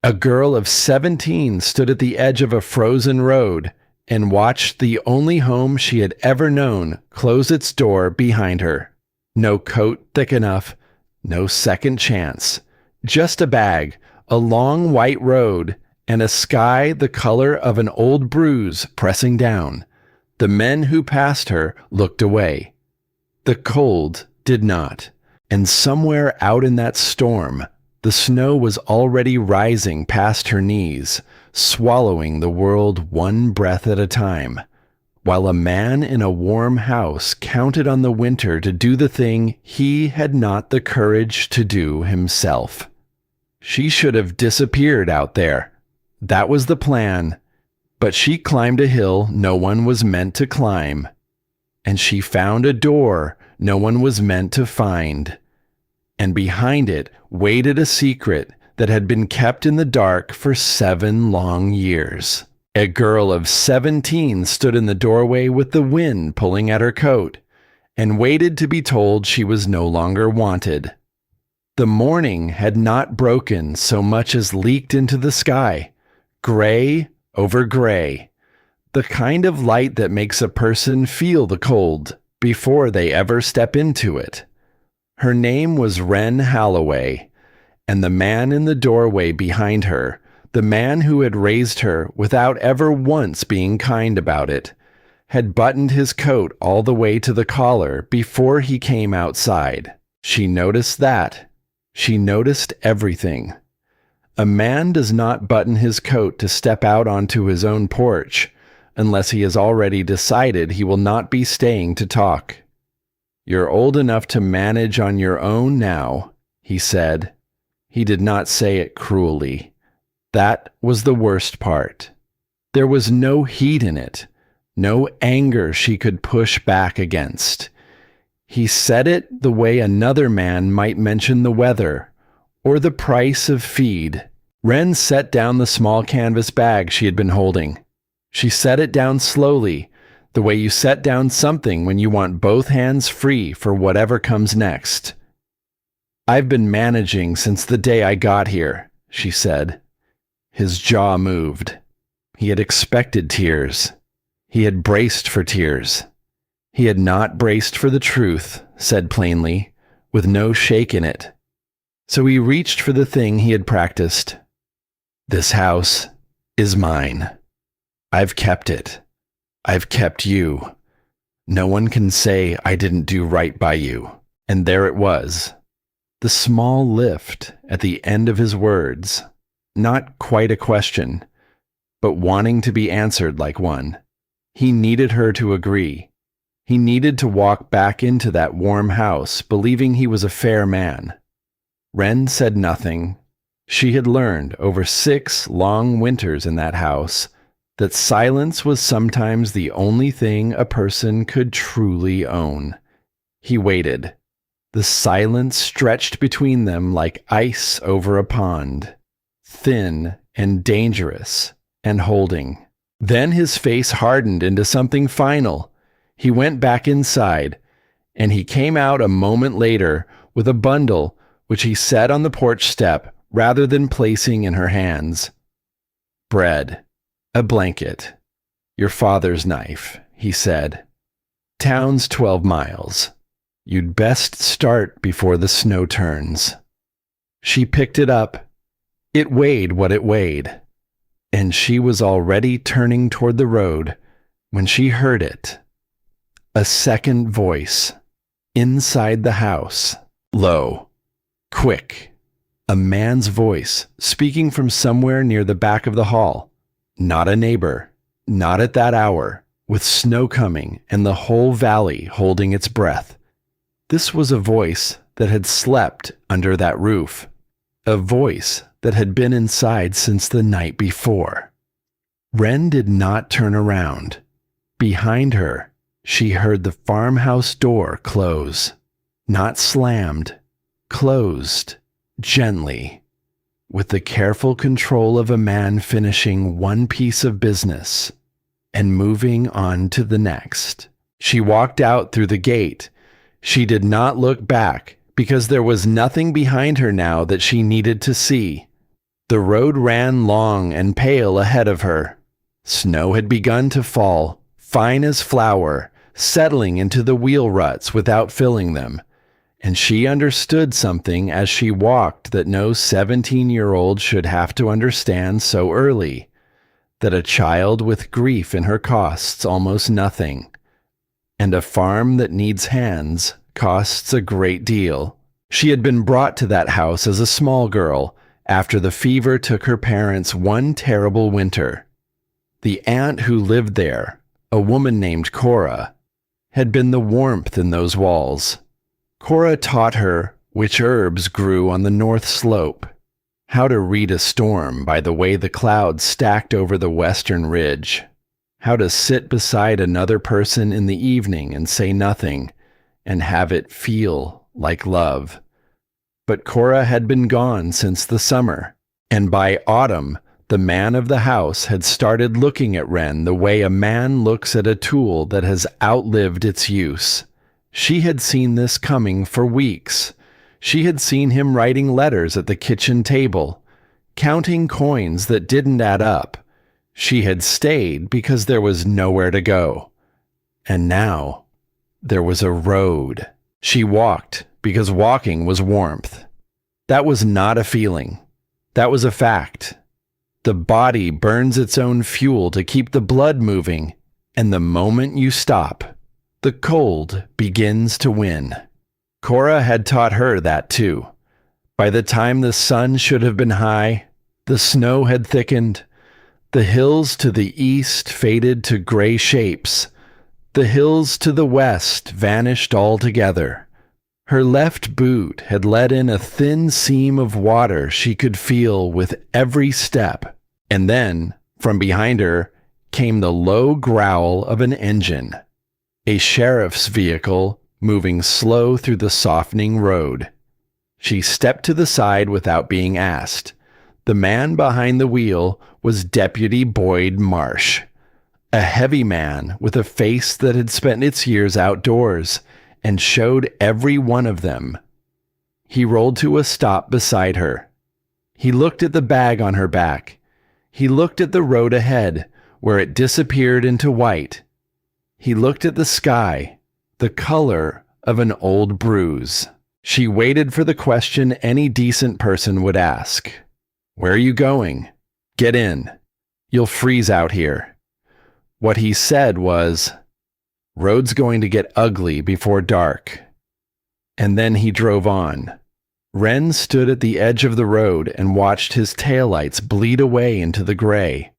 A girl of 17 stood at the edge of a frozen road and watched the only home she had ever known close its door behind her. No coat thick enough, no second chance. Just a bag, a long white road, and a sky the color of an old bruise pressing down. The men who passed her looked away. The cold did not, and somewhere out in that storm, the snow was already rising past her knees, swallowing the world one breath at a time, while a man in a warm house counted on the winter to do the thing he had not the courage to do himself. She should have disappeared out there. That was the plan, but she climbed a hill no one was meant to climb, and she found a door no one was meant to find, and behind it waited a secret that had been kept in the dark for 7 long years. A girl of 17 stood in the doorway with the wind pulling at her coat, and waited to be told she was no longer wanted. The morning had not broken so much as leaked into the sky, gray over gray, the kind of light that makes a person feel the cold before they ever step into it. Her name was Wren Holloway, and the man in the doorway behind her, the man who had raised her without ever once being kind about it, had buttoned his coat all the way to the collar before he came outside. She noticed that. She noticed everything. A man does not button his coat to step out onto his own porch unless he has already decided he will not be staying to talk. "You're old enough to manage on your own now," he said. He did not say it cruelly. That was the worst part. There was no heat in it, no anger she could push back against. He said it the way another man might mention the weather or the price of feed. Wren set down the small canvas bag she had been holding. She set it down slowly, the way you set down something when you want both hands free for whatever comes next. "I've been managing since the day I got here," she said. His jaw moved. He had expected tears. He had braced for tears. He had not braced for the truth, said plainly, with no shake in it. So he reached for the thing he had practiced. "This house is mine. I've kept it. I've kept you. No one can say I didn't do right by you." And there it was. The small lift at the end of his words. Not quite a question, but wanting to be answered like one. He needed her to agree. He needed to walk back into that warm house, believing he was a fair man. Wren said nothing. She had learned over 6 long winters in that house that silence was sometimes the only thing a person could truly own. He waited. The silence stretched between them like ice over a pond, thin and dangerous and holding. Then his face hardened into something final. He went back inside, and he came out a moment later with a bundle which he set on the porch step rather than placing in her hands. "Bread, a blanket, your father's knife," he said. "Town's 12 miles. You'd best start before the snow turns." She picked it up. It weighed what it weighed, and she was already turning toward the road when she heard it. A second voice, inside the house, low, quick. A man's voice, speaking from somewhere near the back of the hall. Not a neighbor, not at that hour, with snow coming and the whole valley holding its breath. This was a voice that had slept under that roof. A voice that had been inside since the night before. Wren did not turn around. Behind her, she heard the farmhouse door close. Not slammed, closed, gently, with the careful control of a man finishing one piece of business and moving on to the next. She walked out through the gate. She did not look back because there was nothing behind her now that she needed to see. The road ran long and pale ahead of her. Snow had begun to fall, fine as flour, settling into the wheel ruts without filling them, and she understood something as she walked that no 17-year-old should have to understand so early, that a child with grief in her costs almost nothing, and a farm that needs hands costs a great deal. She had been brought to that house as a small girl after the fever took her parents one terrible winter. The aunt who lived there, a woman named Cora, had been the warmth in those walls. Cora taught her which herbs grew on the north slope, how to read a storm by the way the clouds stacked over the western ridge, how to sit beside another person in the evening and say nothing, and have it feel like love. But Cora had been gone since the summer, and by autumn, the man of the house had started looking at Wren the way a man looks at a tool that has outlived its use. She had seen this coming for weeks. She had seen him writing letters at the kitchen table, counting coins that didn't add up. She had stayed because there was nowhere to go. And now, there was a road. She walked because walking was warmth. That was not a feeling. That was a fact. The body burns its own fuel to keep the blood moving, and the moment you stop, the cold begins to win. Cora had taught her that too. By the time the sun should have been high, the snow had thickened. The hills to the east faded to gray shapes. The hills to the west vanished altogether. Her left boot had let in a thin seam of water she could feel with every step, and then, from behind her, came the low growl of an engine. A sheriff's vehicle moving slow through the softening road. She stepped to the side without being asked. The man behind the wheel was Deputy Boyd Marsh, a heavy man with a face that had spent its years outdoors and showed every one of them. He rolled to a stop beside her. He looked at the bag on her back. He looked at the road ahead, where it disappeared into white. He looked at the sky, the color of an old bruise. She waited for the question any decent person would ask. "Where are you going?" "Get in. You'll freeze out here." What he said was, "Road's going to get ugly before dark." And then he drove on. Wren stood at the edge of the road and watched his taillights bleed away into the gray.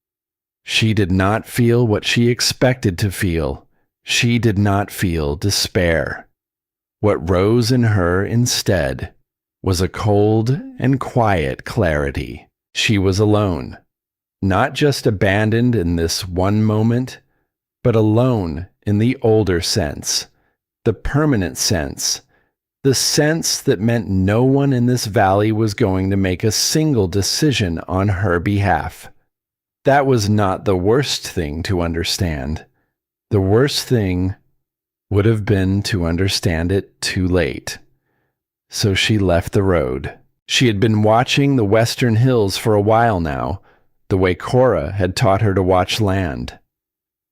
She did not feel what she expected to feel. She did not feel despair. What rose in her instead was a cold and quiet clarity. She was alone. Not just abandoned in this one moment, but alone in the older sense, the permanent sense, the sense that meant no one in this valley was going to make a single decision on her behalf. That was not the worst thing to understand. The worst thing would have been to understand it too late. So she left the road. She had been watching the western hills for a while now, the way Cora had taught her to watch land.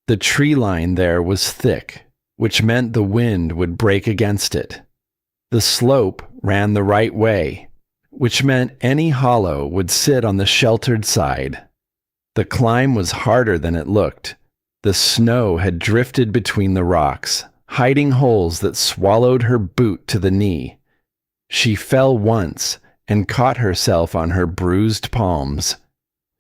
The tree line there was thick, which meant the wind would break against it. The slope ran the right way, which meant any hollow would sit on the sheltered side. The climb was harder than it looked. The snow had drifted between the rocks, hiding holes that swallowed her boot to the knee. She fell once and caught herself on her bruised palms.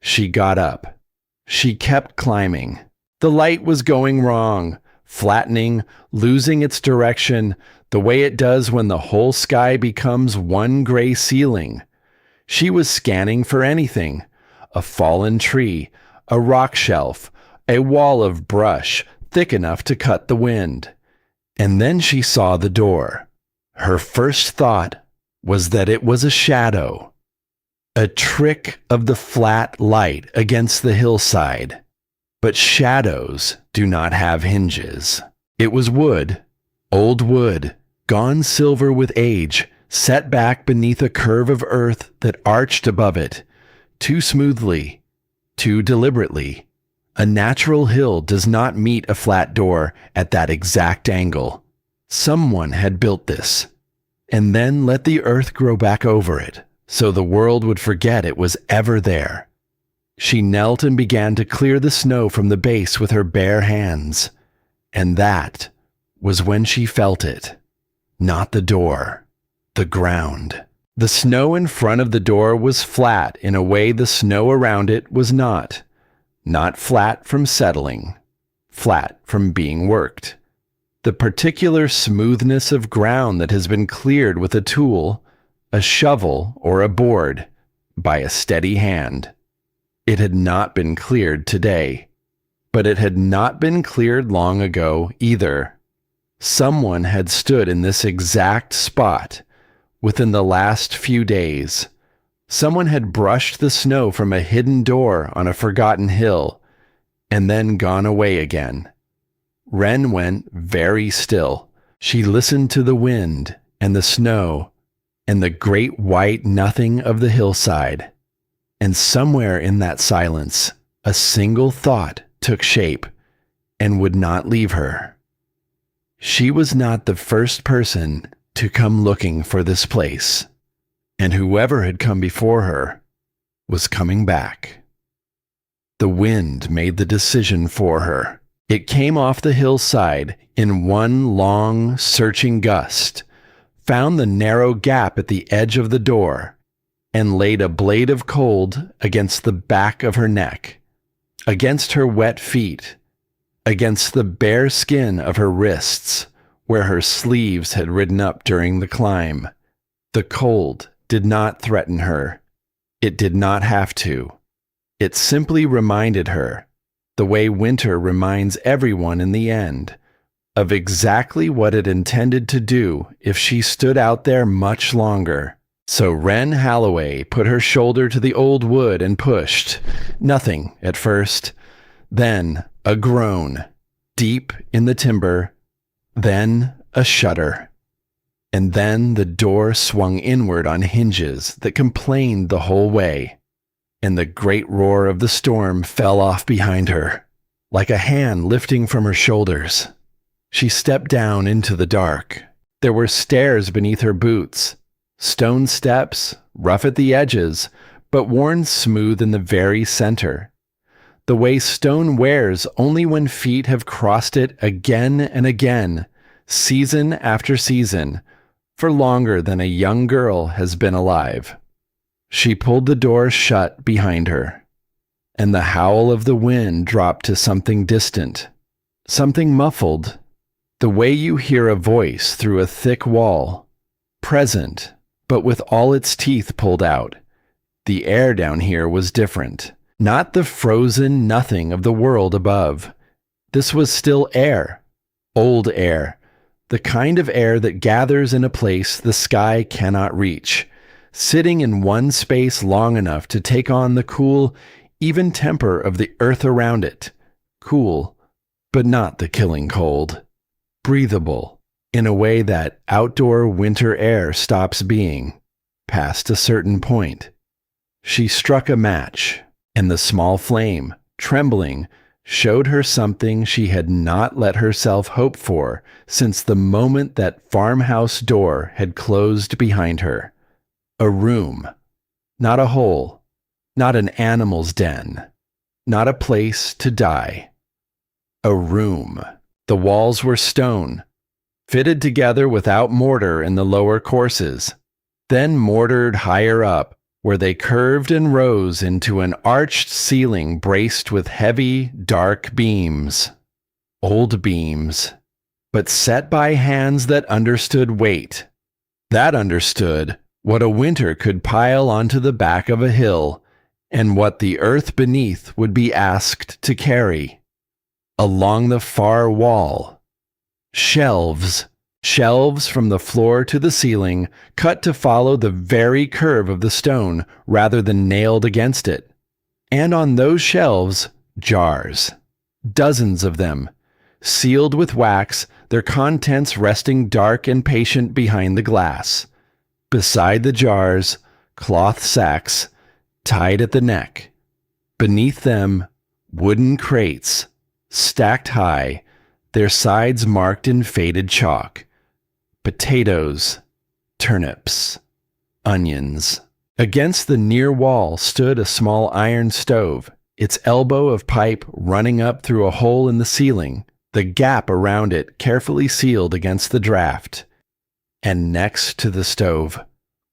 She got up. She kept climbing. The light was going wrong, flattening, losing its direction, the way it does when the whole sky becomes one gray ceiling. She was scanning for anything: a fallen tree, a rock shelf, a wall of brush thick enough to cut the wind. And then she saw the door. Her first thought was that it was a shadow, a trick of the flat light against the hillside. But shadows do not have hinges. It was wood, old wood, gone silver with age, set back beneath a curve of earth that arched above it, too smoothly, too deliberately. A natural hill does not meet a flat door at that exact angle. Someone had built this, and then let the earth grow back over it, so the world would forget it was ever there. She knelt and began to clear the snow from the base with her bare hands, and that was when she felt it. Not the door, the ground. The snow in front of the door was flat in a way the snow around it was not. Not flat from settling, flat from being worked. The particular smoothness of ground that has been cleared with a tool, a shovel, or a board, by a steady hand. It had not been cleared today, but it had not been cleared long ago either. Someone had stood in this exact spot within the last few days. Someone had brushed the snow from a hidden door on a forgotten hill and then gone away again. Wren went very still. She listened to the wind and the snow and the great white nothing of the hillside. And somewhere in that silence, a single thought took shape and would not leave her. She was not the first person to come looking for this place, and whoever had come before her was coming back. The wind made the decision for her. It came off the hillside in one long, searching gust, found the narrow gap at the edge of the door, and laid a blade of cold against the back of her neck, against her wet feet, against the bare skin of her wrists, where her sleeves had ridden up during the climb. The cold did not threaten her. It did not have to. It simply reminded her, the way winter reminds everyone in the end, of exactly what it intended to do if she stood out there much longer. So Wren Holloway put her shoulder to the old wood and pushed. Nothing at first. Then a groan, deep in the timber. Then a shudder. And then the door swung inward on hinges that complained the whole way. And the great roar of the storm fell off behind her, like a hand lifting from her shoulders. She stepped down into the dark. There were stairs beneath her boots, stone steps, rough at the edges, but worn smooth in the very center. The way stone wears only when feet have crossed it again and again, season after season, for longer than a young girl has been alive. She pulled the door shut behind her, and the howl of the wind dropped to something distant, something muffled, the way you hear a voice through a thick wall, present, but with all its teeth pulled out. The air down here was different. Not the frozen nothing of the world above. This was still air, old air, the kind of air that gathers in a place the sky cannot reach, sitting in one space long enough to take on the cool, even temper of the earth around it. Cool, but not the killing cold. Breathable, in a way that outdoor winter air stops being, past a certain point. She struck a match, and the small flame, trembling, showed her something she had not let herself hope for since the moment that farmhouse door had closed behind her. A room, not a hole, not an animal's den, not a place to die. A room. The walls were stone, fitted together without mortar in the lower courses, then mortared higher up, where they curved and rose into an arched ceiling braced with heavy, dark beams. Old beams, but set by hands that understood weight. That understood what a winter could pile onto the back of a hill, and what the earth beneath would be asked to carry. Along the far wall, shelves from the floor to the ceiling, cut to follow the very curve of the stone rather than nailed against it. And on those shelves, jars. Dozens of them, sealed with wax, their contents resting dark and patient behind the glass. Beside the jars, cloth sacks, tied at the neck. Beneath them, wooden crates, stacked high, their sides marked in faded chalk. Potatoes, turnips, onions. Against the near wall stood a small iron stove, its elbow of pipe running up through a hole in the ceiling, the gap around it carefully sealed against the draft. And next to the stove,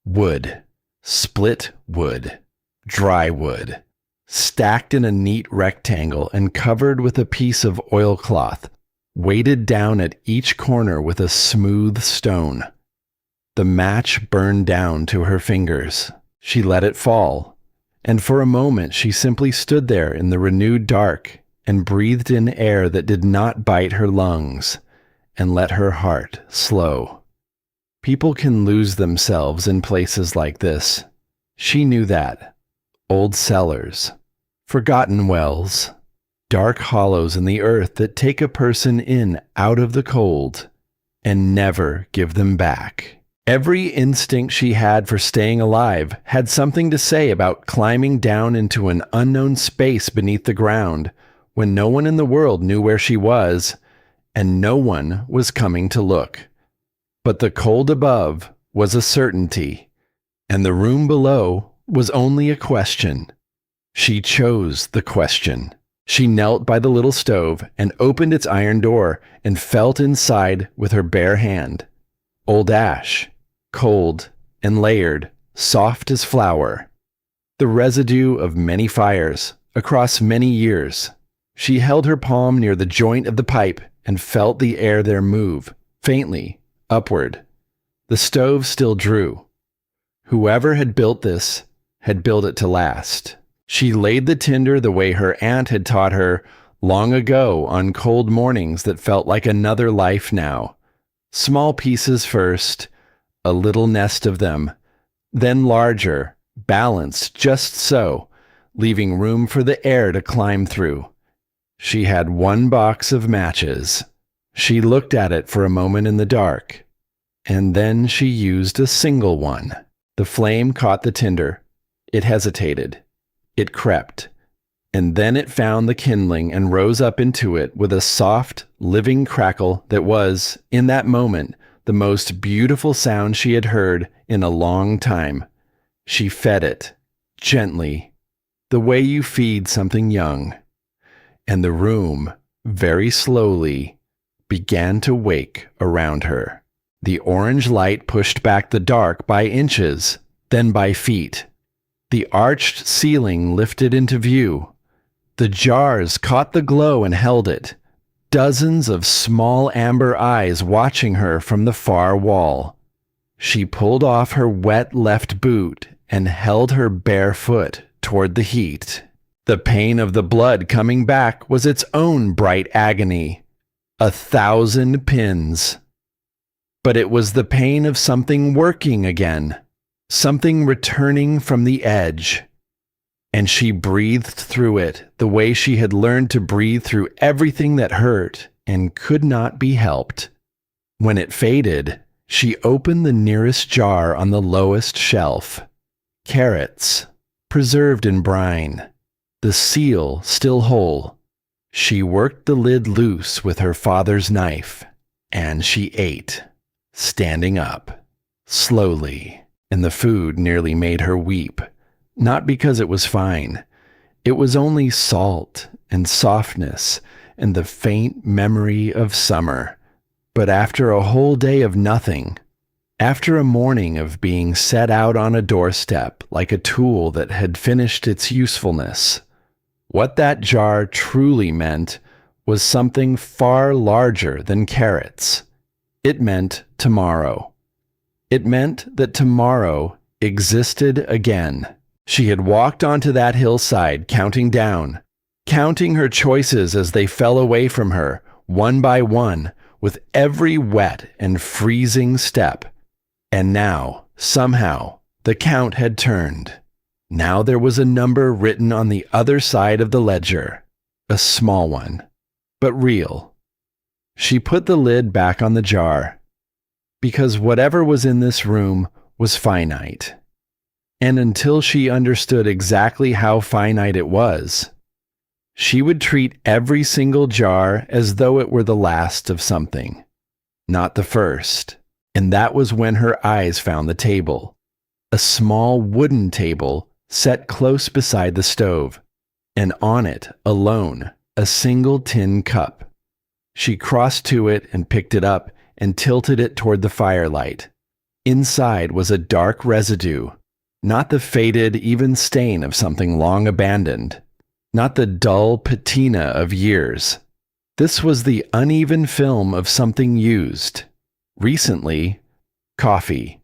wood, split wood, dry wood, stacked in a neat rectangle and covered with a piece of oilcloth, weighted down at each corner with a smooth stone. The match burned down to her fingers. She let it fall, and for a moment she simply stood there in the renewed dark and breathed in air that did not bite her lungs and let her heart slow. People can lose themselves in places like this. She knew that. Old cellars, forgotten wells, dark hollows in the earth that take a person in out of the cold and never give them back. Every instinct she had for staying alive had something to say about climbing down into an unknown space beneath the ground when no one in the world knew where she was and no one was coming to look. But the cold above was a certainty, and the room below was only a question. She chose the question. She knelt by the little stove and opened its iron door and felt inside with her bare hand. Old ash, cold and layered, soft as flour. The residue of many fires across many years. She held her palm near the joint of the pipe and felt the air there move, faintly, upward. The stove still drew. Whoever had built this had built it to last. She laid the tinder the way her aunt had taught her long ago on cold mornings that felt like another life now. Small pieces first, a little nest of them, then larger, balanced just so, leaving room for the air to climb through. She had one box of matches. She looked at it for a moment in the dark, and then she used a single one. The flame caught the tinder. It hesitated. It crept, and then it found the kindling and rose up into it with a soft, living crackle that was, in that moment, the most beautiful sound she had heard in a long time. She fed it, gently, the way you feed something young, and the room, very slowly, began to wake around her. The orange light pushed back the dark by inches, then by feet. The arched ceiling lifted into view. The jars caught the glow and held it. Dozens of small amber eyes watching her from the far wall. She pulled off her wet left boot and held her bare foot toward the heat. The pain of the blood coming back was its own bright agony. 1,000 pins. But it was the pain of something working again. Something returning from the edge. And she breathed through it the way she had learned to breathe through everything that hurt and could not be helped. When it faded, she opened the nearest jar on the lowest shelf. Carrots, preserved in brine, the seal still whole. She worked the lid loose with her father's knife, and she ate, standing up, slowly. And the food nearly made her weep, not because it was fine. It was only salt and softness and the faint memory of summer. But after a whole day of nothing, after a morning of being set out on a doorstep like a tool that had finished its usefulness, what that jar truly meant was something far larger than carrots. It meant tomorrow. It meant that tomorrow existed again. She had walked onto that hillside, counting down, counting her choices as they fell away from her, one by one, with every wet and freezing step. And now, somehow, the count had turned. Now there was a number written on the other side of the ledger, a small one, but real. She put the lid back on the jar. Because whatever was in this room was finite. And until she understood exactly how finite it was, she would treat every single jar as though it were the last of something, not the first. And that was when her eyes found the table, a small wooden table set close beside the stove, and on it, alone, a single tin cup. She crossed to it and picked it up and tilted it toward the firelight. Inside was a dark residue, not the faded, even stain of something long abandoned, not the dull patina of years. This was the uneven film of something used. Recently, coffee.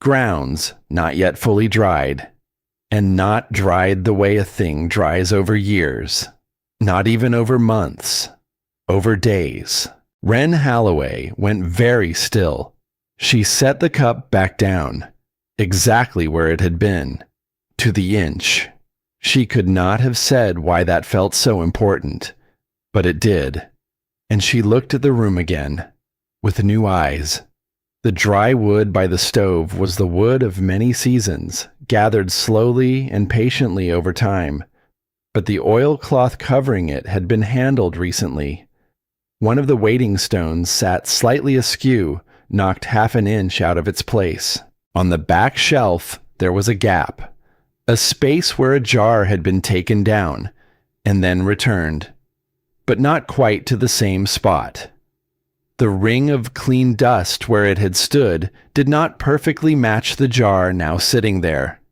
Grounds not yet fully dried. And not dried the way a thing dries over years. Not even over months. Over days. Wren Holloway went very still. She set the cup back down, exactly where it had been, to the inch. She could not have said why that felt so important, but it did. And she looked at the room again, with new eyes. The dry wood by the stove was the wood of many seasons, gathered slowly and patiently over time, but the oilcloth covering it had been handled recently. One of the waiting stones sat slightly askew, knocked half an inch out of its place. On the back shelf there was a gap, a space where a jar had been taken down, and then returned, but not quite to the same spot. The ring of clean dust where it had stood did not perfectly match the jar now sitting there.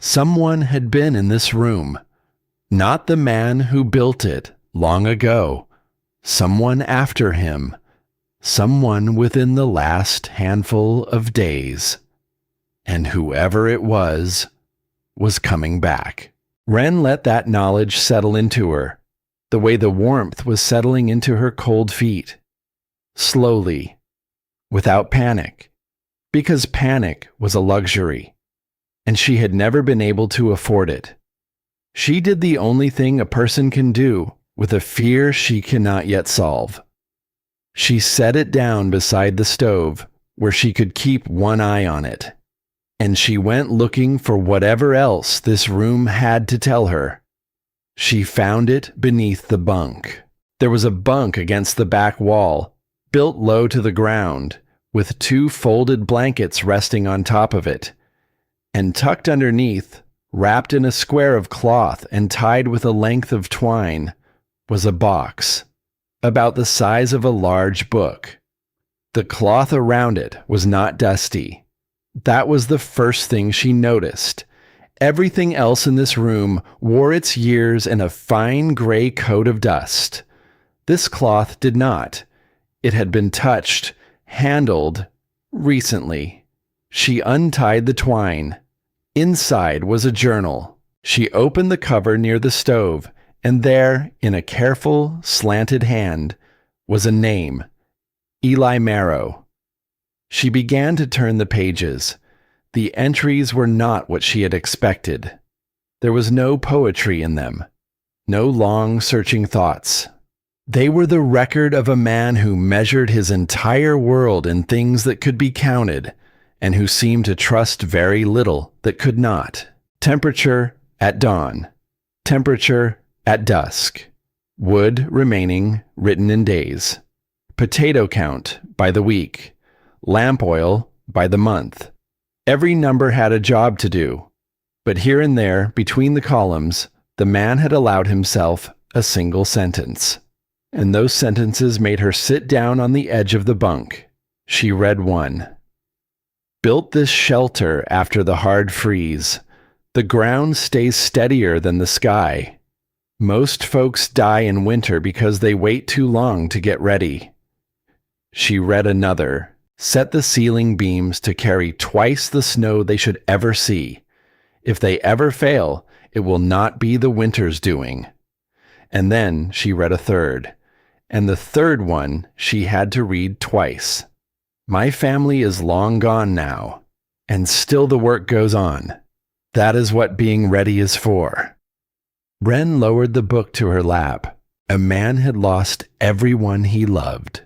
Someone had been in this room, not the man who built it long ago, someone after him, someone within the last handful of days. And whoever it was coming back. Wren let that knowledge settle into her, the way the warmth was settling into her cold feet. Slowly, without panic, because panic was a luxury, and she had never been able to afford it. She did the only thing a person can do with a fear she cannot yet solve. She set it down beside the stove where she could keep one eye on it, and she went looking for whatever else this room had to tell her. She found it beneath the bunk. There was a bunk against the back wall, built low to the ground, with 2 folded blankets resting on top of it, and tucked underneath, wrapped in a square of cloth and tied with a length of twine, was a box, about the size of a large book. The cloth around it was not dusty. That was the first thing she noticed. Everything else in this room wore its years in a fine gray coat of dust. This cloth did not. It had been touched, handled, recently. She untied the twine. Inside was a journal. She opened the cover near the stove, and there, in a careful, slanted hand, was a name, Eli Marrow. She began to turn the pages. The entries were not what she had expected. There was no poetry in them, no long, searching thoughts. They were the record of a man who measured his entire world in things that could be counted, and who seemed to trust very little that could not. Temperature at dawn. Temperature at dusk. Wood remaining, written in days. Potato count by the week. Lamp oil by the month. Every number had a job to do, but here and there, between the columns, the man had allowed himself a single sentence. And those sentences made her sit down on the edge of the bunk. She read one. Built this shelter after the hard freeze. The ground stays steadier than the sky. Most folks die in winter because they wait too long to get ready. She read another. Set the ceiling beams to carry twice the snow they should ever see. If they ever fail, it will not be the winter's doing. And then she read a third. And the third one she had to read twice. My family is long gone now, and still the work goes on. That is what being ready is for. Wren lowered the book to her lap. A man had lost everyone he loved.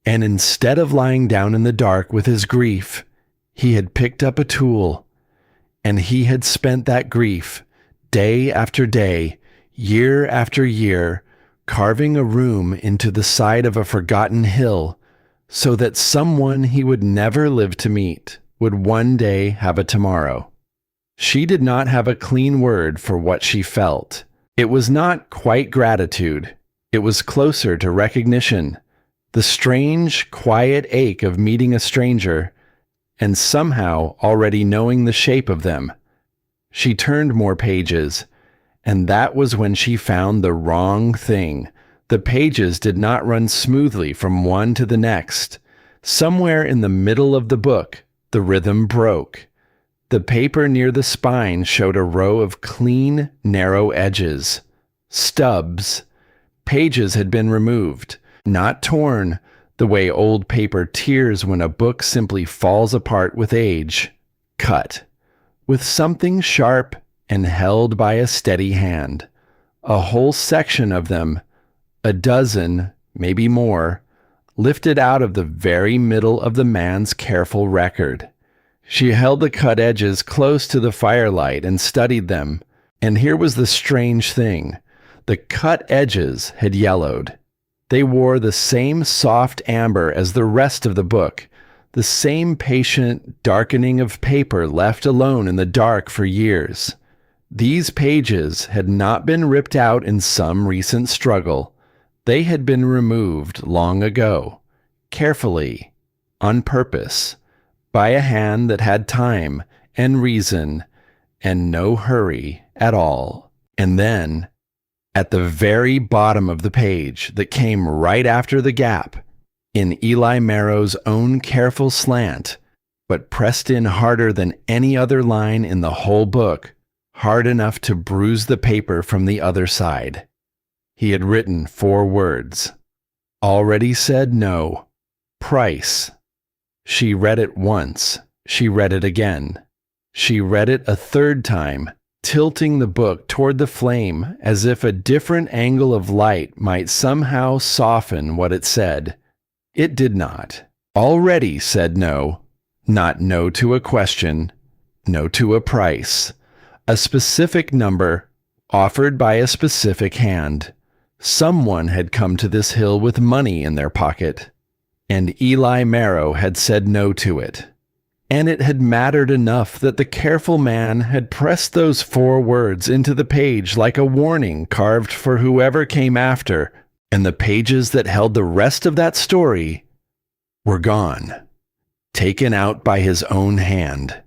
And instead of lying down in the dark with his grief, he had picked up a tool. And he had spent that grief, day after day, year after year, carving a room into the side of a forgotten hill, so that someone he would never live to meet would one day have a tomorrow. She did not have a clean word for what she felt. It was not quite gratitude. It was closer to recognition, the strange, quiet ache of meeting a stranger, and somehow already knowing the shape of them. She turned more pages, and that was when she found the wrong thing. The pages did not run smoothly from one to the next. Somewhere in the middle of the book, the rhythm broke. The paper near the spine showed a row of clean, narrow edges. Stubs. Pages had been removed, not torn, the way old paper tears when a book simply falls apart with age. Cut. With something sharp and held by a steady hand. A whole section of them, a dozen, maybe more, lifted out of the very middle of the man's careful record. She held the cut edges close to the firelight and studied them, and here was the strange thing. The cut edges had yellowed. They wore the same soft amber as the rest of the book, the same patient darkening of paper left alone in the dark for years. These pages had not been ripped out in some recent struggle. They had been removed long ago, carefully, on purpose, by a hand that had time and reason and no hurry at all. And then, at the very bottom of the page that came right after the gap, in Eli Marrow's own careful slant, but pressed in harder than any other line in the whole book, hard enough to bruise the paper from the other side. He had written 4 words. Already said no. Price. She read it once. She read it again. She read it a third time, tilting the book toward the flame as if a different angle of light might somehow soften what it said. It did not. Already said no. Not no to a question, no to a price. A specific number, offered by a specific hand. Someone had come to this hill with money in their pocket, and Eli Marrow had said no to it. And it had mattered enough that the careful man had pressed those 4 words into the page like a warning carved for whoever came after, and the pages that held the rest of that story were gone, taken out by his own hand.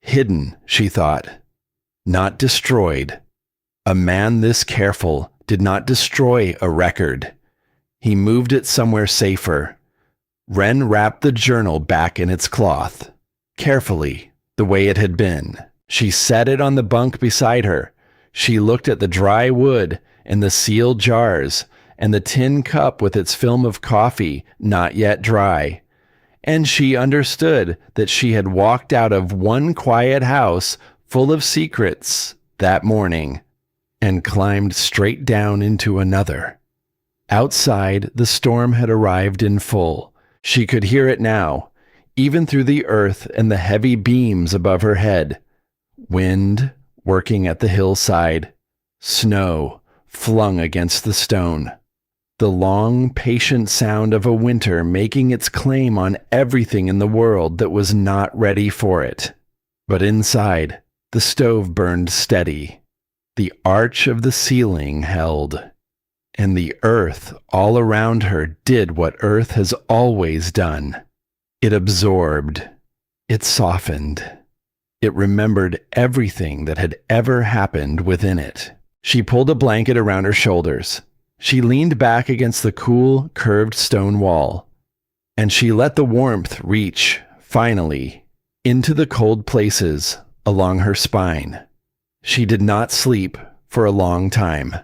Hidden, she thought, not destroyed. A man this careful did not destroy a record. He moved it somewhere safer. Wren wrapped the journal back in its cloth, carefully, the way it had been. She set it on the bunk beside her. She looked at the dry wood and the sealed jars and the tin cup with its film of coffee not yet dry. And she understood that she had walked out of one quiet house full of secrets that morning and climbed straight down into another. Outside, the storm had arrived in full. She could hear it now, even through the earth and the heavy beams above her head. Wind working at the hillside, snow flung against the stone. The long, patient sound of a winter making its claim on everything in the world that was not ready for it. But inside, the stove burned steady. The arch of the ceiling held. And the earth all around her did what earth has always done. It absorbed. It softened. It remembered everything that had ever happened within it. She pulled a blanket around her shoulders. She leaned back against the cool, curved stone wall. And she let the warmth reach, finally, into the cold places along her spine. She did not sleep for a long time.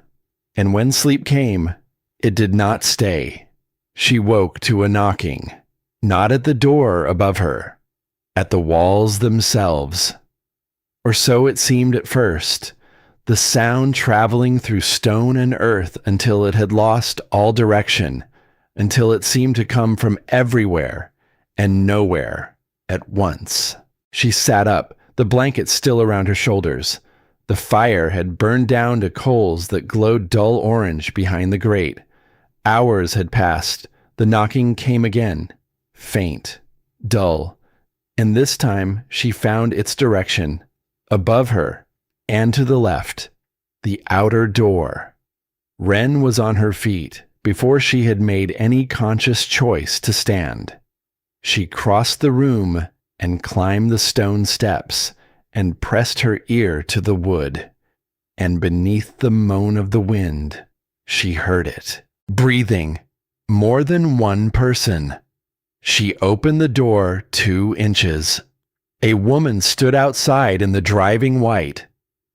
And when sleep came, it did not stay. She woke to a knocking, not at the door above her, at the walls themselves. Or so it seemed at first, the sound traveling through stone and earth until it had lost all direction, until it seemed to come from everywhere and nowhere at once. She sat up, the blanket still around her shoulders. The fire had burned down to coals that glowed dull orange behind the grate. Hours had passed. The knocking came again, faint, dull, and this time she found its direction, above her and to the left, the outer door. Wren was on her feet before she had made any conscious choice to stand. She crossed the room and climbed the stone steps and pressed her ear to the wood, and beneath the moan of the wind, she heard it, breathing, more than one person. She opened the door 2 inches. A woman stood outside in the driving white.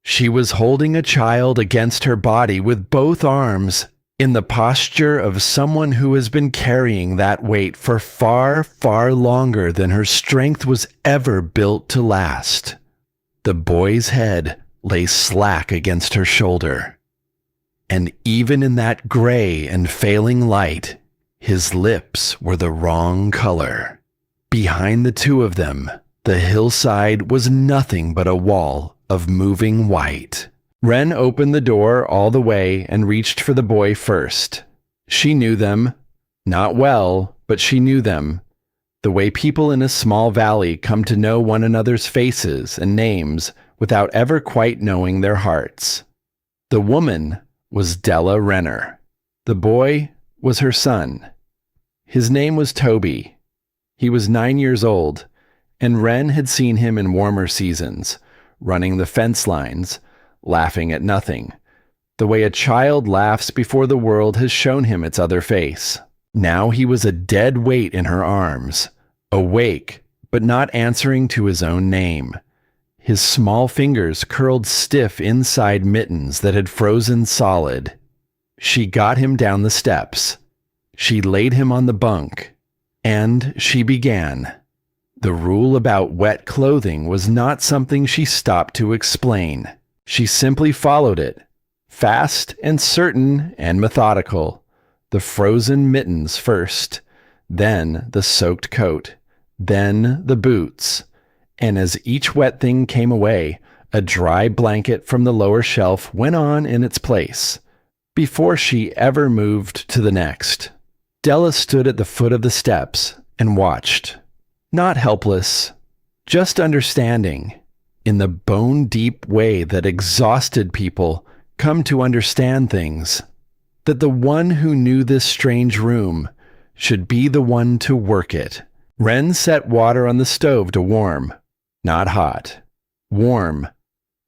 She was holding a child against her body with both arms, in the posture of someone who has been carrying that weight for far, far longer than her strength was ever built to last. The boy's head lay slack against her shoulder, and even in that gray and failing light, his lips were the wrong color. Behind the two of them, the hillside was nothing but a wall of moving white. Wren opened the door all the way and reached for the boy first. She knew them. Not well, but she knew them. The way people in a small valley come to know one another's faces and names without ever quite knowing their hearts. The woman was Della Renner. The boy was her son. His name was Toby. He was 9 years old, and Wren had seen him in warmer seasons, running the fence lines, laughing at nothing, the way a child laughs before the world has shown him its other face. Now he was a dead weight in her arms, awake, but not answering to his own name. His small fingers curled stiff inside mittens that had frozen solid. She got him down the steps. She laid him on the bunk, and she began. The rule about wet clothing was not something she stopped to explain. She simply followed it, fast and certain and methodical. The frozen mittens first, then the soaked coat, then the boots, and as each wet thing came away, a dry blanket from the lower shelf went on in its place, before she ever moved to the next. Della stood at the foot of the steps and watched, not helpless, just understanding, in the bone-deep way that exhausted people come to understand things, that the one who knew this strange room should be the one to work it. Wren set water on the stove to warm, not hot, warm,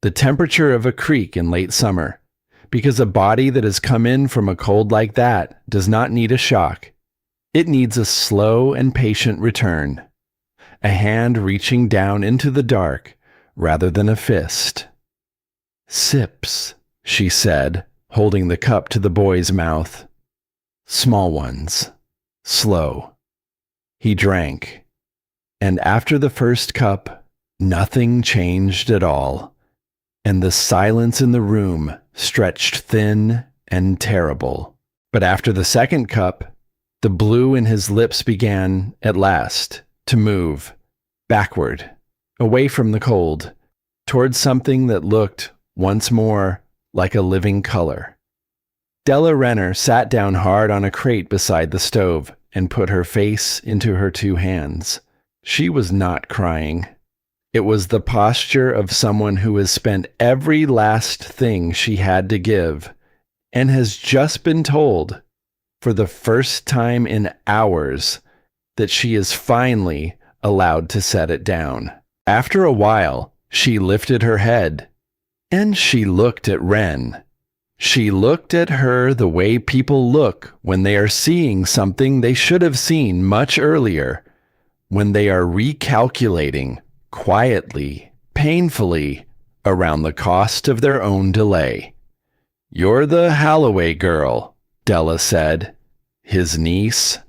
the temperature of a creek in late summer, because a body that has come in from a cold like that does not need a shock. It needs a slow and patient return, a hand reaching down into the dark rather than a fist. "Sips," she said, holding the cup to the boy's mouth. "Small ones. Slow." He drank, and after the first cup, nothing changed at all, and the silence in the room stretched thin and terrible. But after the second cup, the blue in his lips began, at last, to move, backward, away from the cold, towards something that looked, once more, like a living color. Della Renner sat down hard on a crate beside the stove and put her face into her 2 hands. She was not crying. It was the posture of someone who has spent every last thing she had to give and has just been told, for the first time in hours, that she is finally allowed to set it down. After a while, she lifted her head, and she looked at Wren. She looked at her the way people look when they are seeing something they should have seen much earlier, when they are recalculating, quietly, painfully, around the cost of their own delay. "You're the Holloway girl," Della said. "His niece?"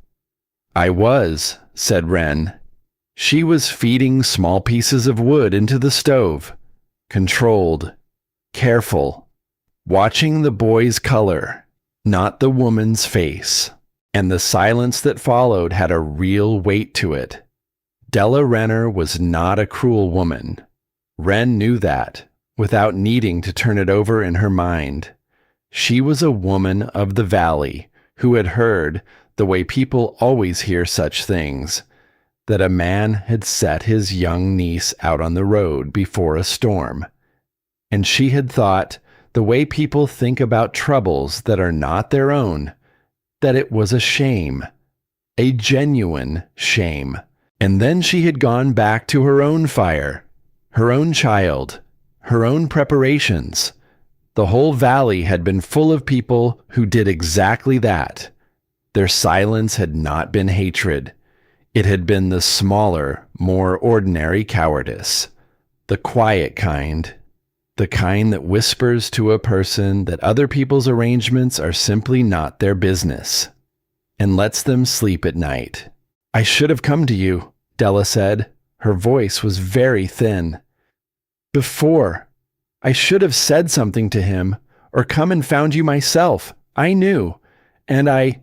"I was," said Wren. She was feeding small pieces of wood into the stove, controlled, careful, watching the boy's color, not the woman's face, and the silence that followed had a real weight to it. Della Renner was not a cruel woman. Wren knew that, without needing to turn it over in her mind. She was a woman of the valley who had heard, the way people always hear such things, that a man had set his young niece out on the road before a storm. And she had thought, the way people think about troubles that are not their own, that it was a shame, a genuine shame. And then she had gone back to her own fire, her own child, her own preparations. The whole valley had been full of people who did exactly that. Their silence had not been hatred. It had been the smaller, more ordinary cowardice, the quiet kind, the kind that whispers to a person that other people's arrangements are simply not their business, and lets them sleep at night. "I should have come to you," Della said. Her voice was very thin. "Before. I should have said something to him, or come and found you myself. I knew. And I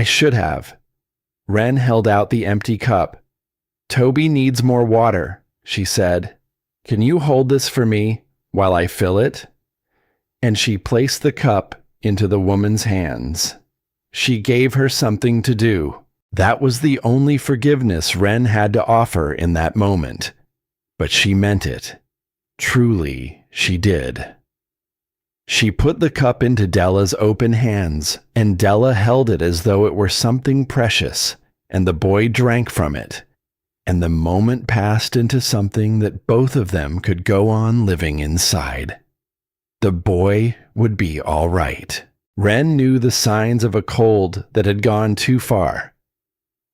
should have." Wren held out the empty cup. "Toby needs more water," she said. "Can you hold this for me while I fill it?" And she placed the cup into the woman's hands. She gave her something to do. That was the only forgiveness Wren had to offer in that moment. But she meant it. Truly, she did. She put the cup into Della's open hands, and Della held it as though it were something precious, and the boy drank from it. And the moment passed into something that both of them could go on living inside. The boy would be all right. Wren knew the signs of a cold that had gone too far.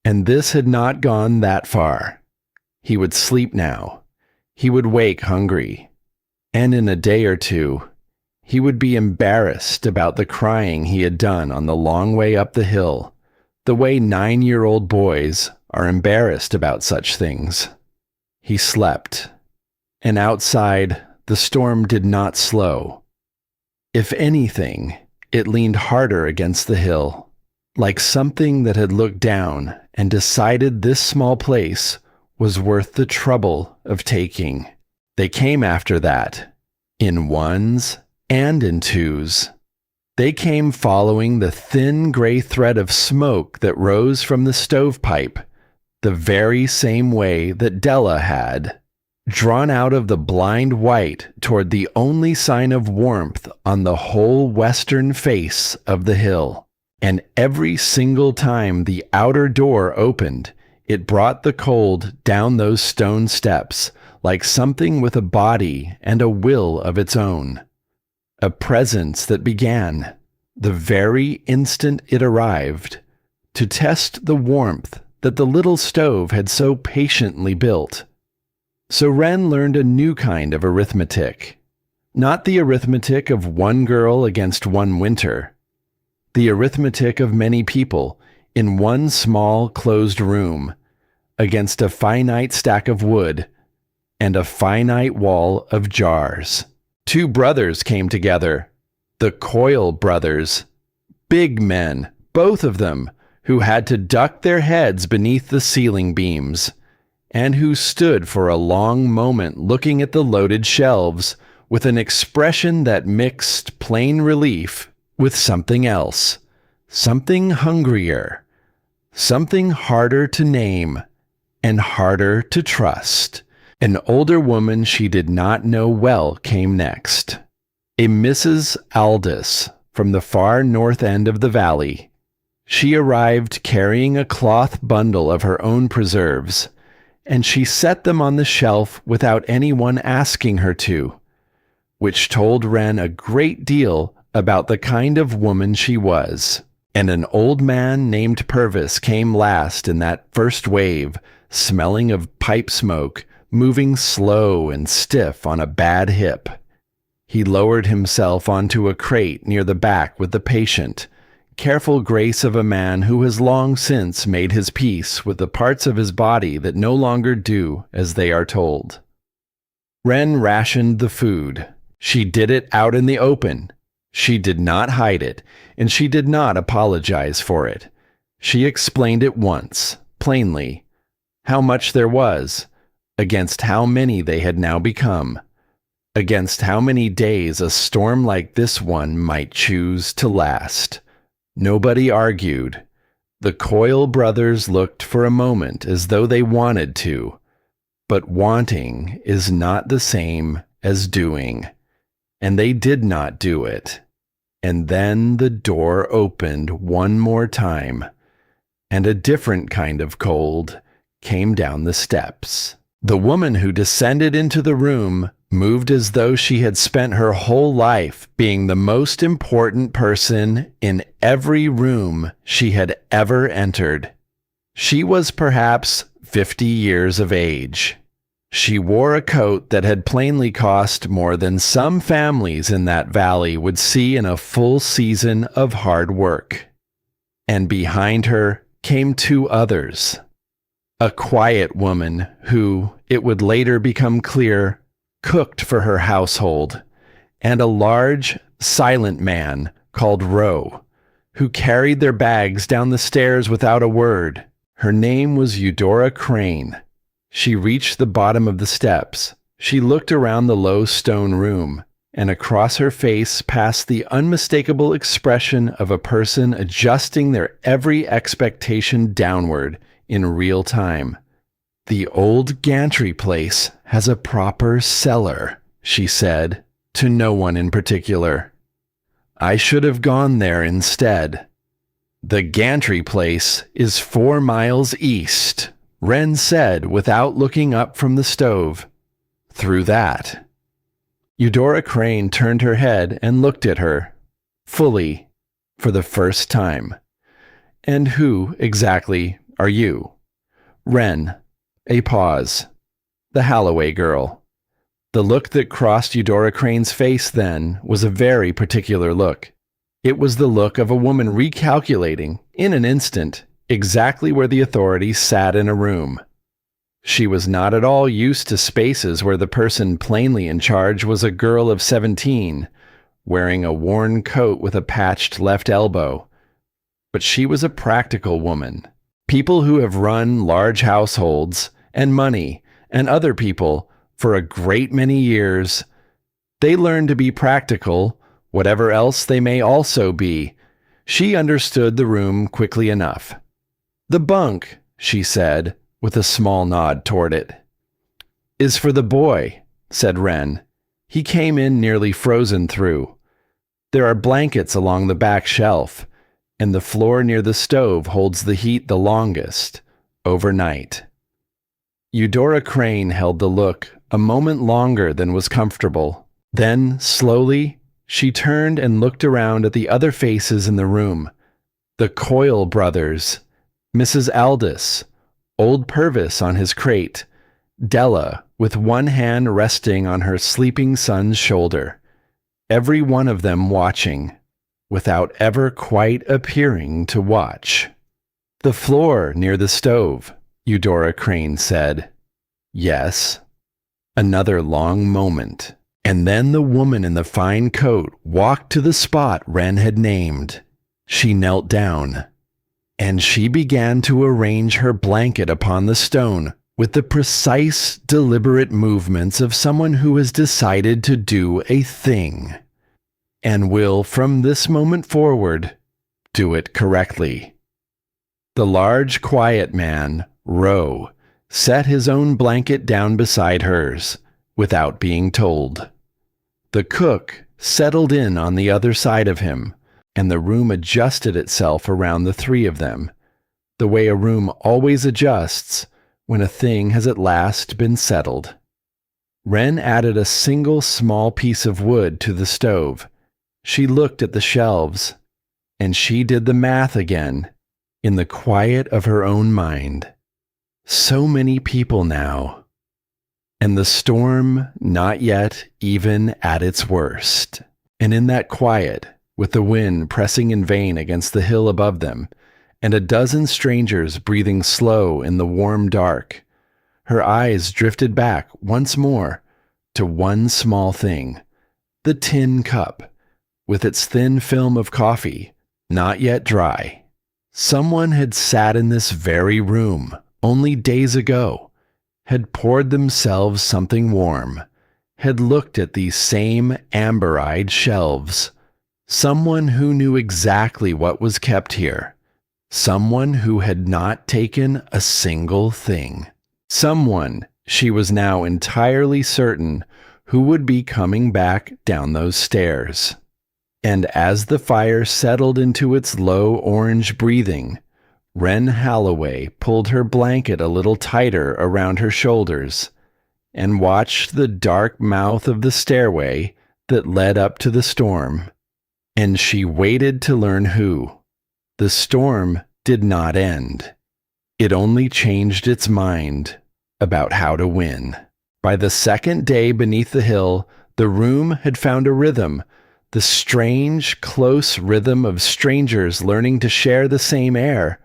And this had not gone that far. He would sleep now. He would wake hungry. And in a day or two, he would be embarrassed about the crying he had done on the long way up the hill, the way 9-year-old boys are embarrassed about such things. He slept, and outside, the storm did not slow. If anything, it leaned harder against the hill, like something that had looked down and decided this small place was worth the trouble of taking. They came after that, in ones and in twos. They came following the thin gray thread of smoke that rose from the stovepipe, the very same way that Della had, drawn out of the blind white toward the only sign of warmth on the whole western face of the hill. And every single time the outer door opened, it brought the cold down those stone steps like something with a body and a will of its own. A presence that began, the very instant it arrived, to test the warmth that the little stove had so patiently built. So Wren learned a new kind of arithmetic. Not the arithmetic of one girl against one winter. The arithmetic of many people in one small closed room against a finite stack of wood and a finite wall of jars. Two brothers came together, the Coyle brothers, big men, both of them, who had to duck their heads beneath the ceiling beams, and who stood for a long moment looking at the loaded shelves with an expression that mixed plain relief with something else, something hungrier, something harder to name and harder to trust. An older woman she did not know well came next, a Mrs. Aldous from the far north end of the valley. She arrived carrying a cloth bundle of her own preserves, and she set them on the shelf without anyone asking her to, which told Wren a great deal about the kind of woman she was. And an old man named Purvis came last in that first wave, smelling of pipe smoke, moving slow and stiff on a bad hip. He lowered himself onto a crate near the back with the patient, careful grace of a man who has long since made his peace with the parts of his body that no longer do as they are told. Wren rationed the food. She did it out in the open. She did not hide it, and she did not apologize for it. She explained it once, plainly, how much there was, against how many they had now become, against how many days a storm like this one might choose to last. Nobody argued. The Coyle brothers looked for a moment as though they wanted to, but wanting is not the same as doing, and they did not do it. And then the door opened one more time, and a different kind of cold came down the steps. The woman who descended into the room moved as though she had spent her whole life being the most important person in every room she had ever entered. She was perhaps 50 years of age. She wore a coat that had plainly cost more than some families in that valley would see in a full season of hard work. And behind her came two others. A quiet woman who, it would later become clear, cooked for her household, and a large, silent man called Roe, who carried their bags down the stairs without a word. Her name was Eudora Crane. She reached the bottom of the steps. She looked around the low stone room, and across her face passed the unmistakable expression of a person adjusting their every expectation downward in real time. "The old gantry place has a proper cellar," she said, to no one in particular. "I should have gone there instead." "The gantry place is 4 miles east," Wren said without looking up from the stove. "Through that." Eudora Crane turned her head and looked at her, fully, for the first time. "And who, exactly, are you?" "Wren." A pause. "The Holloway girl." The look that crossed Eudora Crane's face then was a very particular look. It was the look of a woman recalculating, in an instant, exactly where the authorities sat in a room. She was not at all used to spaces where the person plainly in charge was a girl of 17, wearing a worn coat with a patched left elbow. But she was a practical woman. People who have run large households and money and other people for a great many years, they learn to be practical, whatever else they may also be. She understood the room quickly enough. "The bunk," she said, with a small nod toward it. "Is for the boy," said Wren. "He came in nearly frozen through. There are blankets along the back shelf, and the floor near the stove holds the heat the longest, overnight." Eudora Crane held the look a moment longer than was comfortable. Then, slowly, she turned and looked around at the other faces in the room. The Coyle brothers, Mrs. Aldous, old Purvis on his crate, Della with one hand resting on her sleeping son's shoulder, every one of them watching, without ever quite appearing to watch. "The floor near the stove," Eudora Crane said. "Yes." Another long moment, and then the woman in the fine coat walked to the spot Wren had named. She knelt down, and she began to arrange her blanket upon the stone with the precise, deliberate movements of someone who has decided to do a thing, and will, from this moment forward, do it correctly. The large, quiet man, Roe, set his own blanket down beside hers, without being told. The cook settled in on the other side of him, and the room adjusted itself around the three of them, the way a room always adjusts when a thing has at last been settled. Wren added a single small piece of wood to the stove. She looked at the shelves, and she did the math again, in the quiet of her own mind. So many people now, and the storm not yet even at its worst. And in that quiet, with the wind pressing in vain against the hill above them, and a dozen strangers breathing slow in the warm dark, her eyes drifted back once more to one small thing, the tin cup, with its thin film of coffee, not yet dry. Someone had sat in this very room only days ago, had poured themselves something warm, had looked at these same amber-eyed shelves. Someone who knew exactly what was kept here. Someone who had not taken a single thing. Someone, she was now entirely certain, who would be coming back down those stairs. And as the fire settled into its low orange breathing, Wren Holloway pulled her blanket a little tighter around her shoulders and watched the dark mouth of the stairway that led up to the storm. And she waited to learn who. The storm did not end. It only changed its mind about how to win. By the second day beneath the hill, the room had found a rhythm, the strange, close rhythm of strangers learning to share the same air.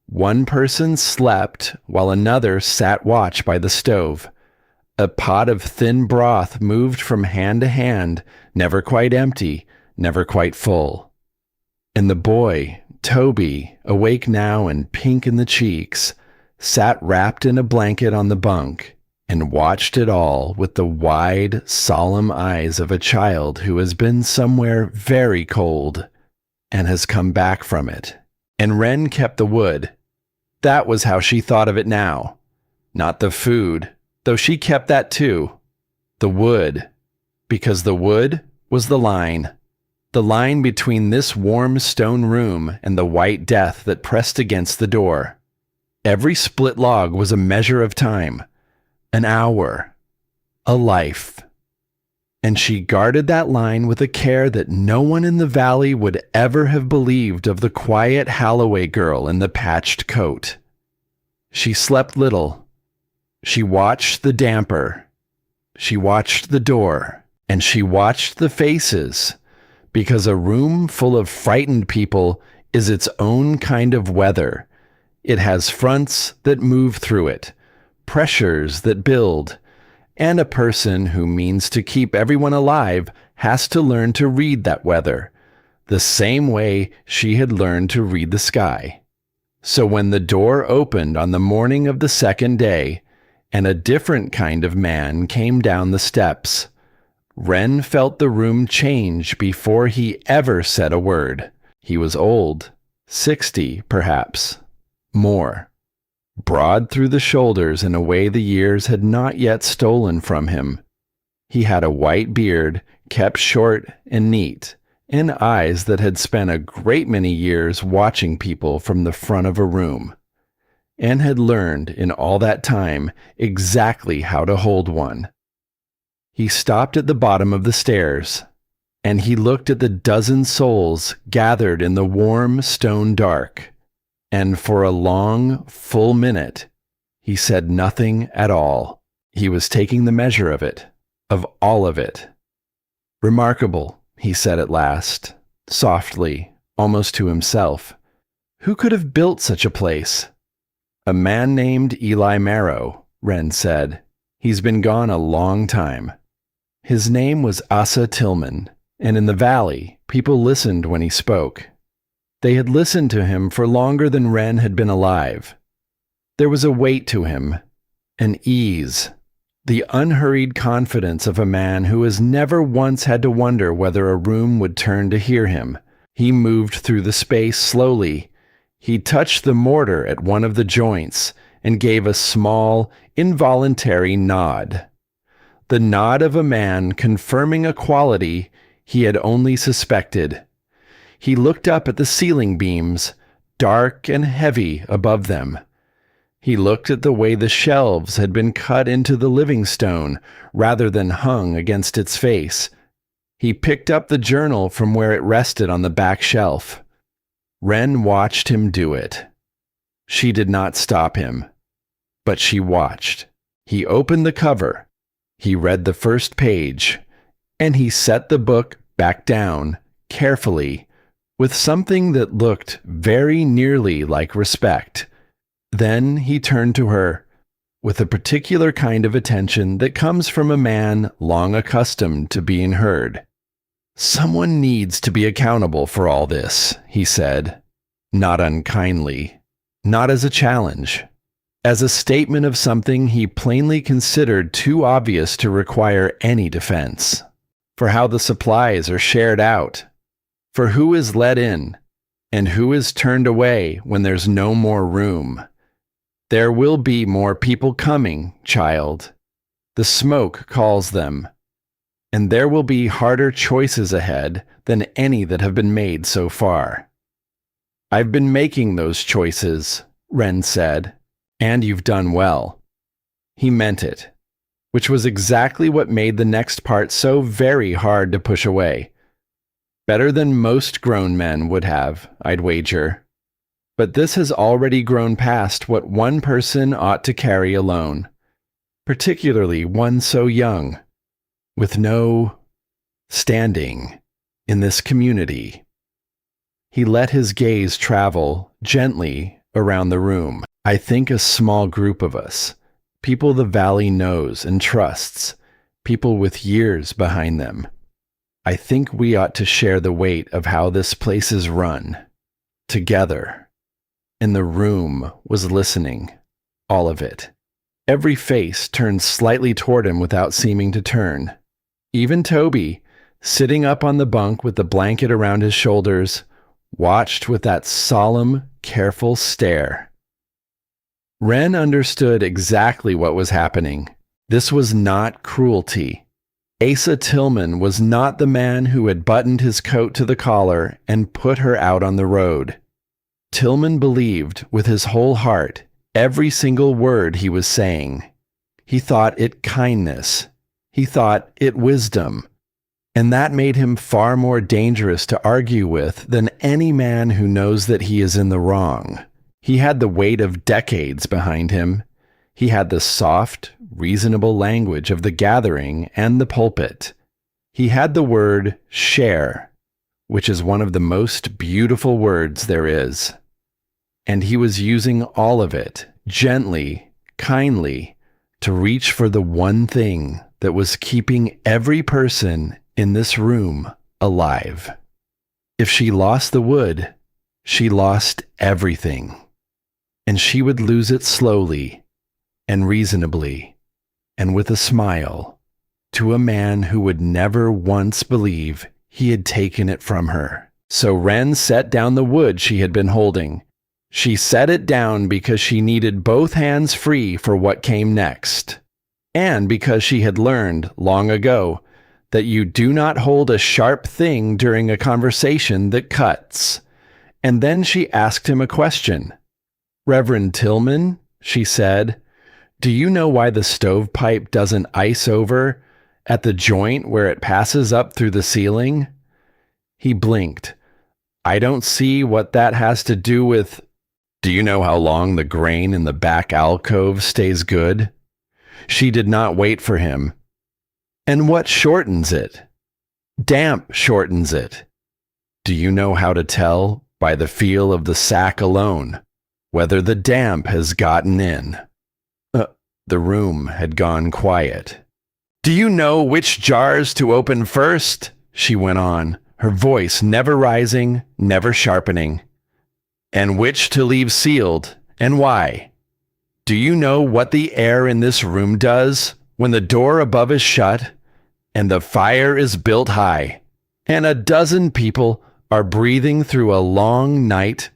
One person slept while another sat watch by the stove. A pot of thin broth moved from hand to hand, never quite empty, never quite full. And the boy, Toby, awake now and pink in the cheeks, sat wrapped in a blanket on the bunk and watched it all with the wide, solemn eyes of a child who has been somewhere very cold and has come back from it. And Wren kept the wood. That was how she thought of it now. Not the food, though she kept that too. The wood, because the wood was the line between this warm stone room and the white death that pressed against the door. Every split log was a measure of time, an hour, a life. And she guarded that line with a care that no one in the valley would ever have believed of the quiet Holloway girl in the patched coat. She slept little. She watched the damper. She watched the door. And she watched the faces, because a room full of frightened people is its own kind of weather. It has fronts that move through it, pressures that build, and a person who means to keep everyone alive has to learn to read that weather, the same way she had learned to read the sky. So when the door opened on the morning of the second day, and a different kind of man came down the steps, Wren felt the room change before he ever said a word. He was old, 60 perhaps, more. Broad through the shoulders in a way the years had not yet stolen from him. He had a white beard, kept short and neat, and eyes that had spent a great many years watching people from the front of a room, and had learned in all that time exactly how to hold one. He stopped at the bottom of the stairs, and he looked at the dozen souls gathered in the warm stone dark, and for a long, full minute, he said nothing at all. He was taking the measure of it, of all of it. "Remarkable," he said at last, softly, almost to himself. "Who could have built such a place?" "A man named Eli Marrow," Wren said. "He's been gone a long time." His name was Asa Tillman, and in the valley, people listened when he spoke. They had listened to him for longer than Wren had been alive. There was a weight to him, an ease, the unhurried confidence of a man who has never once had to wonder whether a room would turn to hear him. He moved through the space slowly. He touched the mortar at one of the joints and gave a small, involuntary nod. The nod of a man confirming a quality he had only suspected. He looked up at the ceiling beams, dark and heavy above them. He looked at the way the shelves had been cut into the living stone rather than hung against its face. He picked up the journal from where it rested on the back shelf. Wren watched him do it. She did not stop him, but she watched. He opened the cover. He read the first page, and he set the book back down, carefully, with something that looked very nearly like respect. Then he turned to her, with a particular kind of attention that comes from a man long accustomed to being heard. "Someone needs to be accountable for all this," he said, not unkindly, not as a challenge. as a statement of something he plainly considered too obvious to require any defense. For how the supplies are shared out, for who is let in, and who is turned away when there's no more room. There will be more people coming, child. The smoke calls them, and there will be harder choices ahead than any that have been made so far. I've been making those choices, Ren said, and you've done well. He meant it, which was exactly what made the next part so very hard to push away. Better than most grown men would have, I'd wager. But this has already grown past what one person ought to carry alone, particularly one so young, with no standing in this community. He let his gaze travel gently around the room. I think a small group of us, people the valley knows and trusts, people with years behind them. I think we ought to share the weight of how this place is run, together. And the room was listening, all of it. Every face turned slightly toward him without seeming to turn. Even Toby, sitting up on the bunk with the blanket around his shoulders, watched with that solemn, careful stare. Ren understood exactly what was happening. This was not cruelty. Asa Tillman was not the man who had buttoned his coat to the collar and put her out on the road. Tillman believed with his whole heart every single word he was saying. He thought it kindness. He thought it wisdom. And that made him far more dangerous to argue with than any man who knows that he is in the wrong. He had the weight of decades behind him. He had the soft, reasonable language of the gathering and the pulpit. He had the word share, which is one of the most beautiful words there is. And he was using all of it, gently, kindly, to reach for the one thing that was keeping every person in this room alive. If she lost the wood, she lost everything. And she would lose it slowly and reasonably and with a smile to a man who would never once believe he had taken it from her. So Ren set down the wood she had been holding. She set it down because she needed both hands free for what came next, and because she had learned long ago that you do not hold a sharp thing during a conversation that cuts. And then she asked him a question. Reverend Tillman, she said, do you know why the stovepipe doesn't ice over at the joint where it passes up through the ceiling? He blinked. I don't see what that has to do with... Do you know how long the grain in the back alcove stays good? She did not wait for him. And what shortens it? Damp shortens it. Do you know how to tell by the feel of the sack alone whether the damp has gotten in? The room had gone quiet. Do you know which jars to open first? She went on, her voice never rising, never sharpening. And which to leave sealed, and why? Do you know what the air in this room does when the door above is shut and the fire is built high and a dozen people are breathing through a long night?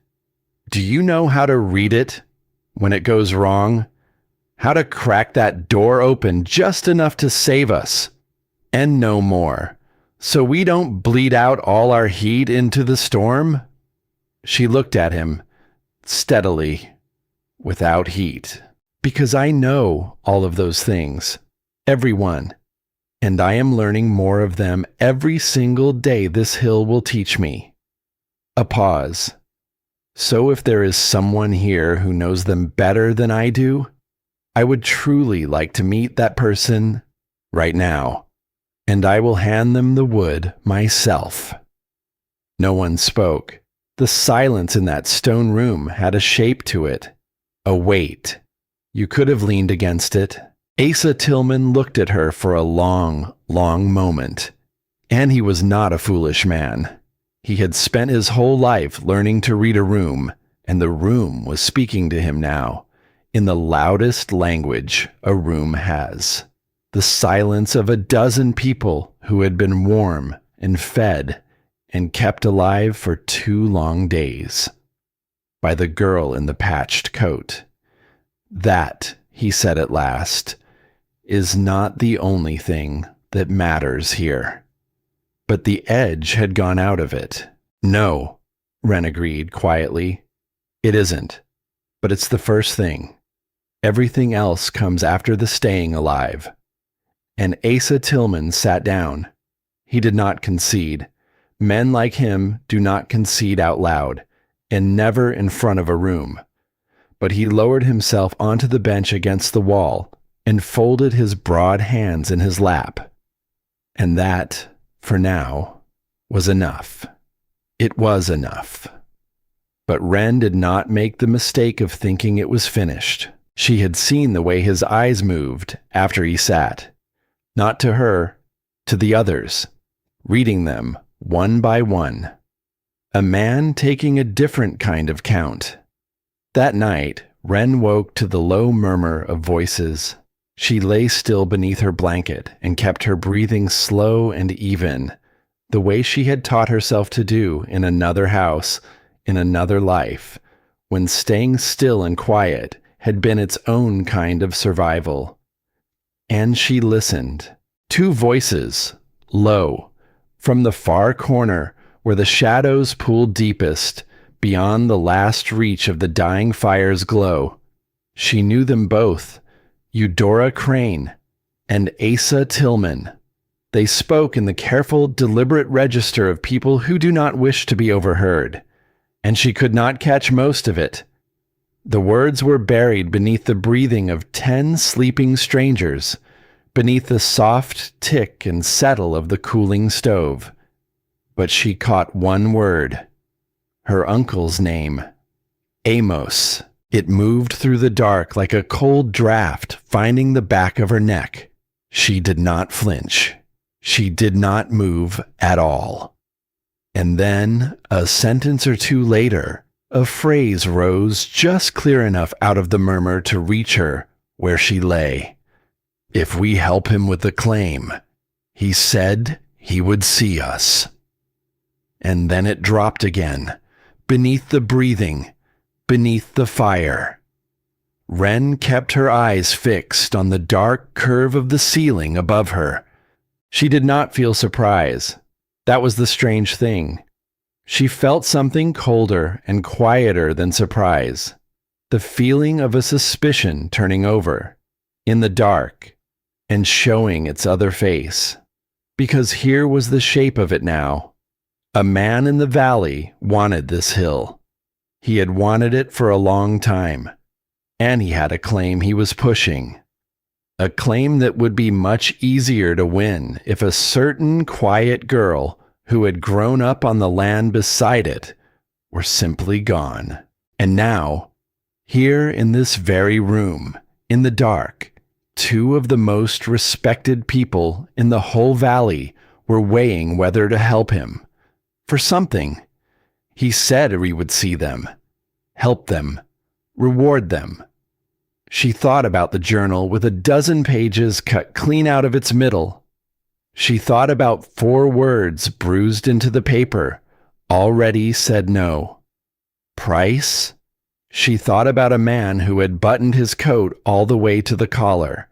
Do you know how to read it when it goes wrong? How to crack that door open just enough to save us, and no more, so we don't bleed out all our heat into the storm? She looked at him steadily, without heat, because I know all of those things, every one, and I am learning more of them every single day this hill will teach me. A pause. So if there is someone here who knows them better than I do, I would truly like to meet that person right now, and I will hand them the wood myself. No one spoke. The silence in that stone room had a shape to it, a weight. You could have leaned against it. Asa Tillman looked at her for a long, long moment, and he was not a foolish man. He had spent his whole life learning to read a room, and the room was speaking to him now. in the loudest language a room has. The silence of a dozen people who had been warm and fed and kept alive for 2 long days. By the girl in the patched coat. That, he said at last, is not the only thing that matters here. But the edge had gone out of it. No, Wren agreed quietly. It isn't. But it's the first thing. Everything else comes after the staying alive. And Asa Tillman sat down. He did not concede. Men like him do not concede out loud, and never in front of a room. But he lowered himself onto the bench against the wall and folded his broad hands in his lap. And that, for now, was enough. It was enough. But Wren did not make the mistake of thinking it was finished. She had seen the way his eyes moved after he sat. Not to her, to the others, reading them one by one. A man taking a different kind of count. That night, Wren woke to the low murmur of voices. She lay still beneath her blanket and kept her breathing slow and even, the way she had taught herself to do in another house, in another life, when staying still and quiet had been its own kind of survival. And she listened. 2 voices, low, from the far corner where the shadows pooled deepest, beyond the last reach of the dying fire's glow. She knew them both, Eudora Crane and Asa Tillman. They spoke in the careful, deliberate register of people who do not wish to be overheard, and she could not catch most of it. The words were buried beneath the breathing of 10 sleeping strangers, beneath the soft tick and settle of the cooling stove. But she caught one word. Her uncle's name. Amos. It moved through the dark like a cold draft finding the back of her neck. She did not flinch. She did not move at all. And then, a sentence or 2 later, a phrase rose just clear enough out of the murmur to reach her where she lay. If we help him with the claim, he said he would see us. And then it dropped again, beneath the breathing, beneath the fire. Wren kept her eyes fixed on the dark curve of the ceiling above her. She did not feel surprise. That was the strange thing. She felt something colder and quieter than surprise, the feeling of a suspicion turning over, in the dark, and showing its other face. Because here was the shape of it now. A man in the valley wanted this hill. He had wanted it for a long time, and he had a claim he was pushing. A claim that would be much easier to win if a certain quiet girl who had grown up on the land beside it were simply gone. And now, here in this very room, in the dark, 2 of the most respected people in the whole valley were weighing whether to help him. For something. He said he would see them, help them, reward them. She thought about the journal with a dozen pages cut clean out of its middle. She thought about 4 words bruised into the paper, already said no. Price? She thought about a man who had buttoned his coat all the way to the collar,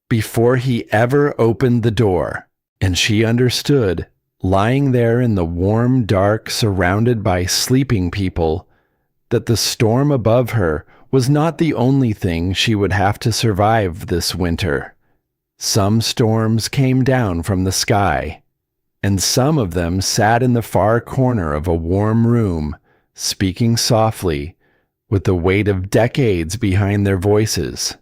before he ever opened the door, and she understood, lying there in the warm dark surrounded by sleeping people, that the storm above her was not the only thing she would have to survive this winter. Some storms came down from the sky, and some of them sat in the far corner of a warm room, speaking softly, with the weight of decades behind their voices.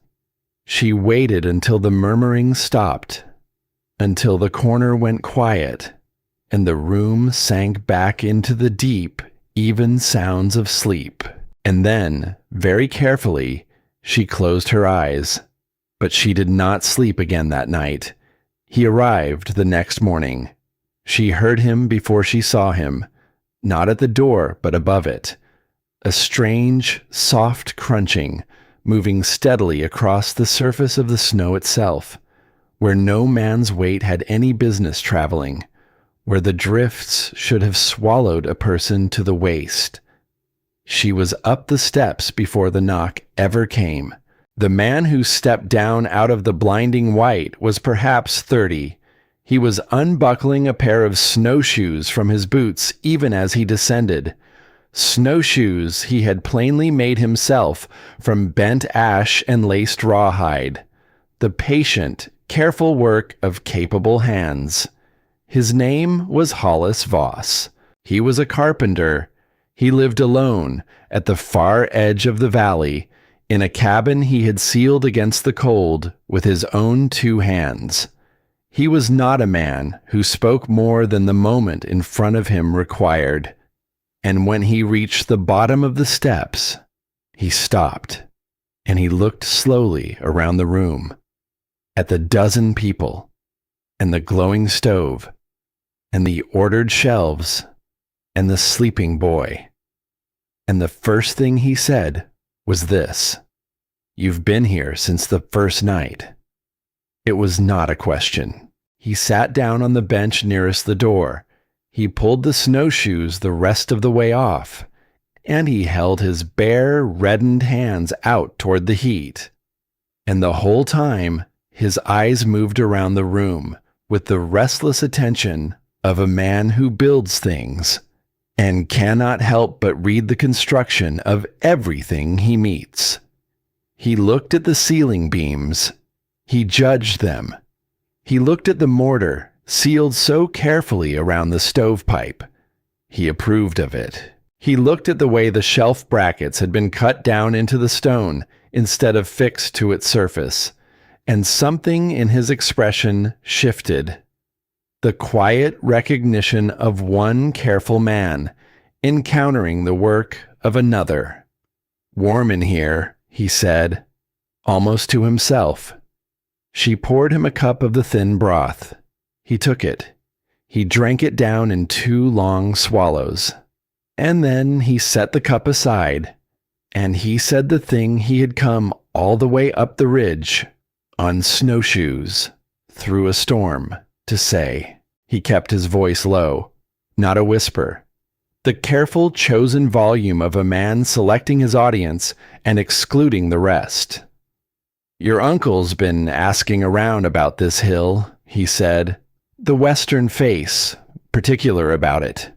She waited until the murmuring stopped, until the corner went quiet, and the room sank back into the deep, even sounds of sleep. And then, very carefully, she closed her eyes. But she did not sleep again that night. He arrived the next morning. She heard him before she saw him, not at the door but above it. A strange, soft crunching, moving steadily across the surface of the snow itself, where no man's weight had any business traveling, where the drifts should have swallowed a person to the waist. She was up the steps before the knock ever came. The man who stepped down out of the blinding white was perhaps 30. He was unbuckling a pair of snowshoes from his boots even as he descended. Snowshoes he had plainly made himself from bent ash and laced rawhide. The patient, careful work of capable hands. His name was Hollis Voss. He was a carpenter. He lived alone at the far edge of the valley, in a cabin he had sealed against the cold with his own 2 hands. He was not a man who spoke more than the moment in front of him required. And when he reached the bottom of the steps, he stopped, and he looked slowly around the room, at the dozen people, and the glowing stove, and the ordered shelves, and the sleeping boy. And the first thing he said was this: "You've been here since the first night." It was not a question. He sat down on the bench nearest the door. He pulled the snowshoes the rest of the way off, and he held his bare, reddened hands out toward the heat. And the whole time, his eyes moved around the room with the restless attention of a man who builds things and cannot help but read the construction of everything he meets. He looked at the ceiling beams. He judged them. He looked at the mortar sealed so carefully around the stovepipe. He approved of it. He looked at the way the shelf brackets had been cut down into the stone instead of fixed to its surface, and something in his expression shifted. The quiet recognition of one careful man encountering the work of another. "Warm in here," he said, almost to himself. She poured him a cup of the thin broth. He took it. He drank it down in 2 long swallows. And then he set the cup aside, and he said the thing he had come all the way up the ridge, on snowshoes, through a storm, to say. He kept his voice low, not a whisper. The careful, chosen volume of a man selecting his audience and excluding the rest. "Your uncle's been asking around about this hill," he said, the western face particular about it.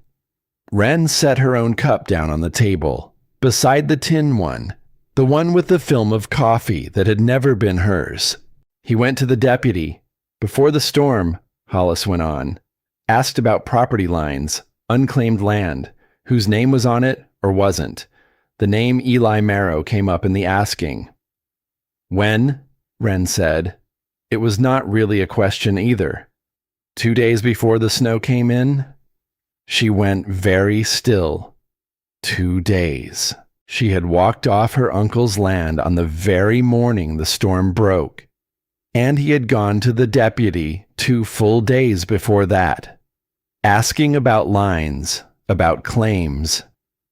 Wren set her own cup down on the table, beside the tin one, the one with the film of coffee that had never been hers. He went to the deputy. "Before the storm," Hollis went on, "asked about property lines, unclaimed land, whose name was on it or wasn't. The name Eli Marrow came up in the asking." "When?" Wren said. It was not really a question either. 2 days before the snow came in? She went very still. 2 days. She had walked off her uncle's land on the very morning the storm broke, and he had gone to the deputy 2 full days before that, asking about lines, about claims,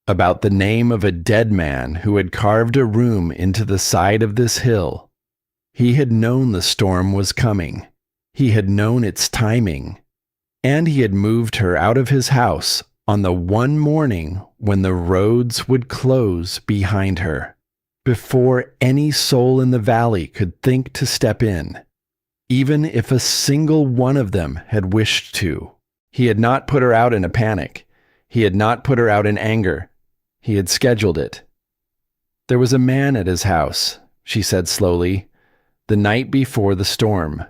about the name of a dead man who had carved a room into the side of this hill. He had known the storm was coming. He had known its timing, and he had moved her out of his house on the one morning when the roads would close behind her, before any soul in the valley could think to step in, even if a single one of them had wished to. He had not put her out in a panic. He had not put her out in anger. He had scheduled it. "There was a man at his house," she said slowly, "the night before the storm.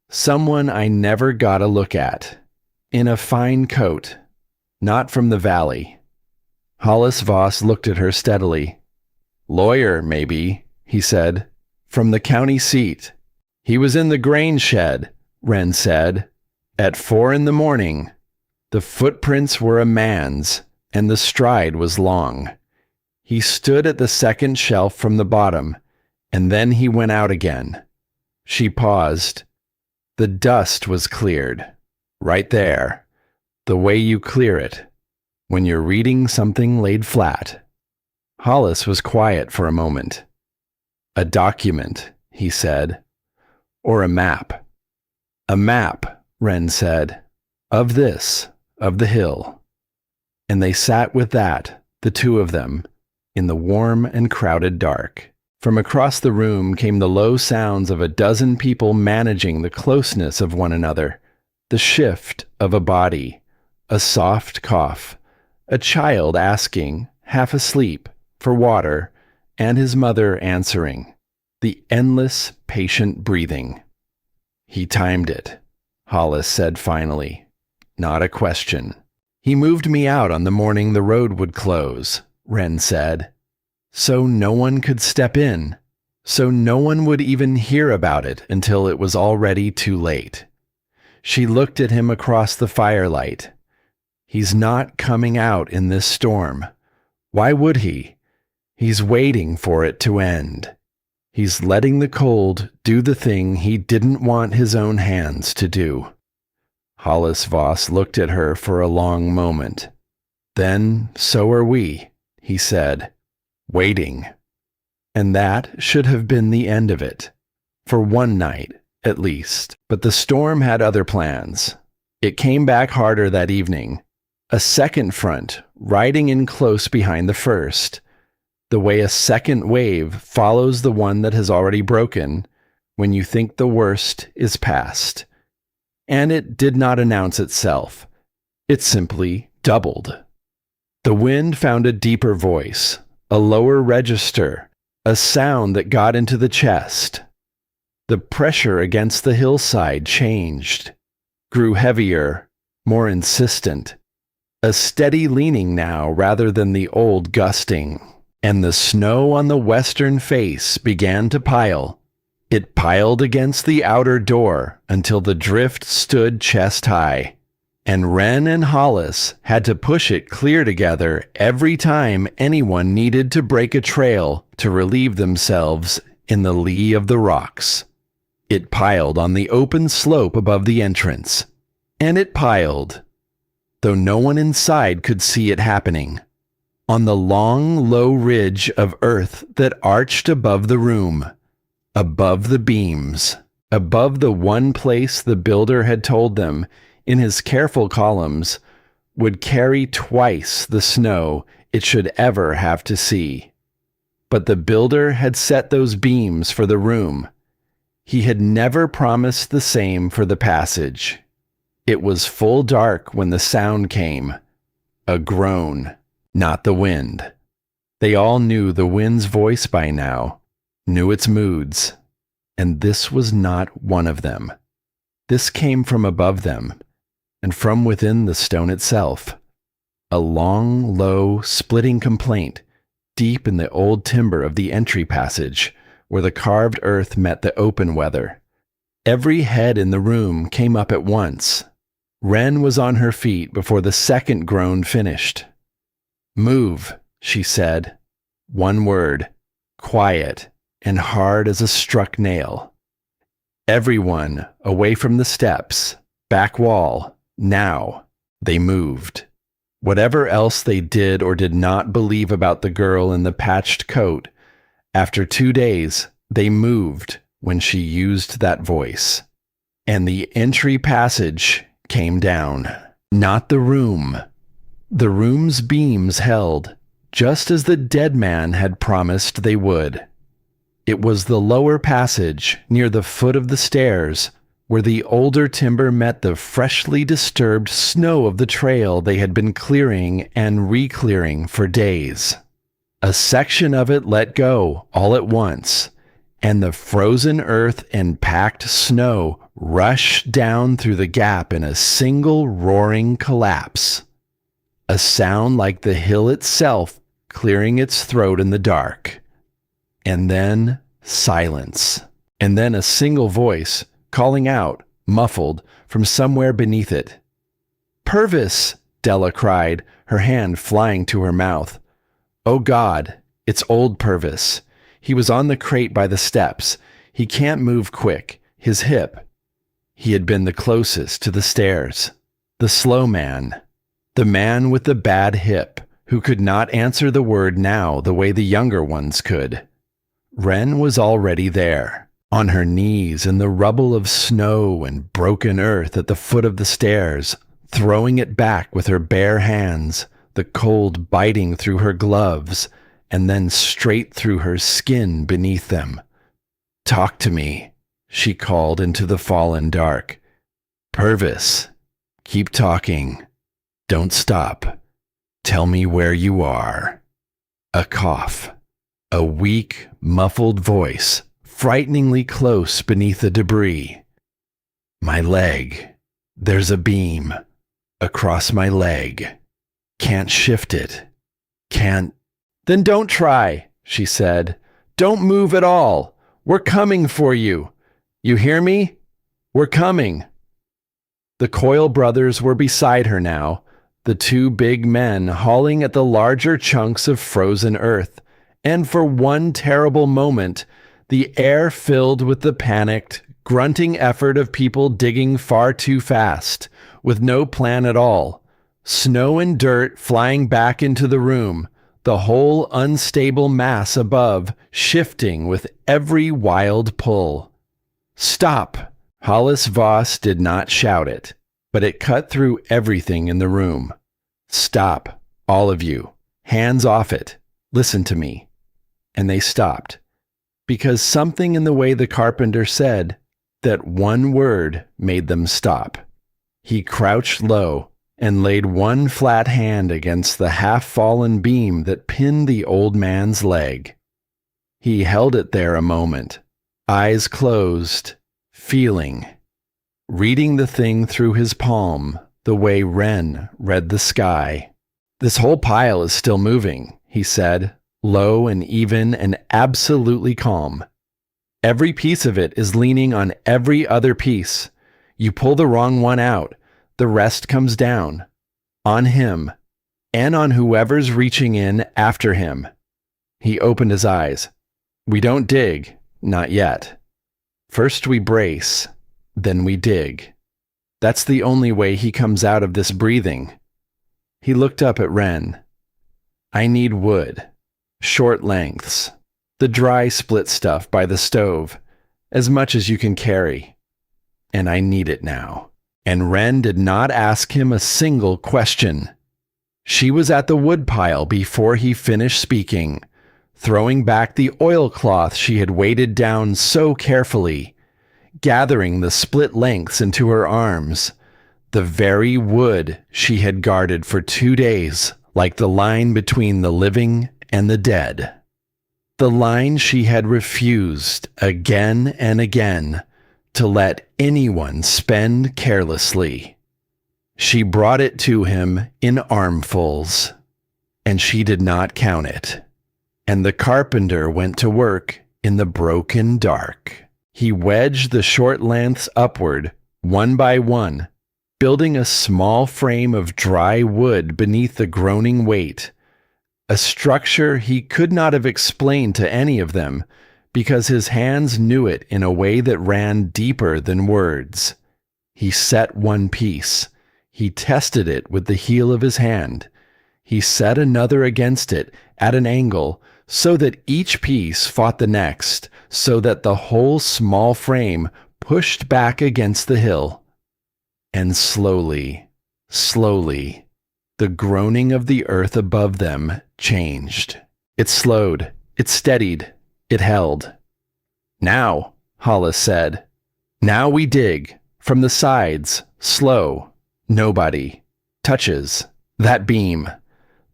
Someone I never got a look at. In a fine coat. Not from the valley." Hollis Voss looked at her steadily. "Lawyer, maybe," he said. "From the county seat. He was in the grain shed," Wren said, "at 4 in the morning. The footprints were a man's, and the stride was long. He stood at the second shelf from the bottom, and then he went out again." She paused. "The dust was cleared. Right there. The way you clear it. When you're reading something laid flat." Hollis was quiet for a moment. "A document," he said. "Or a map." "A map," Wren said. "Of this, of the hill." And they sat with that, the two of them, in the warm and crowded dark. From across the room came the low sounds of a dozen people managing the closeness of one another, the shift of a body, a soft cough, a child asking, half asleep, for water, and his mother answering, the endless, patient breathing. "He timed it," Hollis said finally. "Not a question." "He moved me out on the morning the road would close," Wren said. "So no one could step in. So no one would even hear about it until it was already too late." She looked at him across the firelight. "He's not coming out in this storm. Why would he? He's waiting for it to end. He's letting the cold do the thing he didn't want his own hands to do." Hollis Voss looked at her for a long moment. "Then so are we," he said, "waiting." And that should have been the end of it. For one night, at least. But the storm had other plans. It came back harder that evening. A second front, riding in close behind the first. The way a second wave follows the one that has already broken when you think the worst is past. And it did not announce itself. It simply doubled. The wind found a deeper voice, a lower register, a sound that got into the chest. The pressure against the hillside changed, grew heavier, more insistent. A steady leaning now rather than the old gusting. And the snow on the western face began to pile. It piled against the outer door until the drift stood chest high. And Wren and Hollis had to push it clear together every time anyone needed to break a trail to relieve themselves in the lee of the rocks. It piled on the open slope above the entrance. And it piled, though no one inside could see it happening, on the long, low ridge of earth that arched above the room, above the beams, above the one place the builder had told them, in his careful columns, would carry twice the snow it should ever have to see. But the builder had set those beams for the room. He had never promised the same for the passage. It was full dark when the sound came, a groan, not the wind. They all knew the wind's voice by now, knew its moods, and this was not one of them. This came from above them, and from within the stone itself. A long, low, splitting complaint, deep in the old timber of the entry passage, where the carved earth met the open weather. Every head in the room came up at once. Wren was on her feet before the second groan finished. "Move," she said. One word, quiet and hard as a struck nail. Everyone away from the steps, back wall, now. They moved. Whatever else they did or did not believe about the girl in the patched coat, after 2 days, they moved when she used that voice. And the entry passage came down. Not the room. The room's beams held, just as the dead man had promised they would. It was the lower passage, near the foot of the stairs, where the older timber met the freshly disturbed snow of the trail they had been clearing and re-clearing for days. A section of it let go all at once, and the frozen earth and packed snow rushed down through the gap in a single roaring collapse. A sound like the hill itself clearing its throat in the dark. And then silence. And then a single voice calling out, muffled, from somewhere beneath it. "Purvis!" Della cried, her hand flying to her mouth. "Oh God, it's old Purvis. He was on the crate by the steps. He can't move quick. His hip." He had been the closest to the stairs. The slow man. The man with the bad hip, who could not answer the word now the way the younger ones could. Wren was already there, on her knees in the rubble of snow and broken earth at the foot of the stairs, throwing it back with her bare hands, the cold biting through her gloves, and then straight through her skin beneath them. "Talk to me," she called into the fallen dark. "Purvis, keep talking. Don't stop. Tell me where you are." A cough. A weak, muffled voice, frighteningly close beneath the debris. "My leg. There's a beam. Across my leg. Can't shift it. Can't." "Then don't try," she said. "Don't move at all. We're coming for you. You hear me? We're coming." The Coyle brothers were beside her now, the two big men hauling at the larger chunks of frozen earth, and for one terrible moment, the air filled with the panicked, grunting effort of people digging far too fast, with no plan at all. Snow and dirt flying back into the room, the whole unstable mass above shifting with every wild pull. "Stop!" Hollis Voss did not shout it, but it cut through everything in the room. "Stop, all of you. Hands off it. Listen to me." And they stopped, because something in the way the carpenter said that one word made them stop. He crouched low and laid one flat hand against the half-fallen beam that pinned the old man's leg. He held it there a moment, eyes closed, feeling, reading the thing through his palm the way Wren read the sky. "This whole pile is still moving," he said, low and even and absolutely calm. "Every piece of it is leaning on every other piece. You pull the wrong one out, the rest comes down. On him, and on whoever's reaching in after him." He opened his eyes. "We don't dig, not yet. First we brace, then we dig. That's the only way he comes out of this breathing." He looked up at Wren. "I need wood. Short lengths. The dry split stuff by the stove. As much as you can carry. And I need it now." And Wren did not ask him a single question. She was at the woodpile before he finished speaking, throwing back the oilcloth she had weighted down so carefully, gathering the split lengths into her arms, the very wood she had guarded for 2 days, like the line between the living and the dead. The line she had refused again and again to let anyone spend carelessly. She brought it to him in armfuls, and she did not count it. And the carpenter went to work in the broken dark. He wedged the short lengths upward, one by one, building a small frame of dry wood beneath the groaning weight, a structure he could not have explained to any of them, because his hands knew it in a way that ran deeper than words. He set one piece. He tested it with the heel of his hand. He set another against it at an angle so that each piece fought the next, so that the whole small frame pushed back against the hill. And slowly, slowly, the groaning of the earth above them changed. It slowed. It steadied. It held. "Now," Hollis said. "Now we dig. From the sides. Slow. Nobody. Touches. That beam."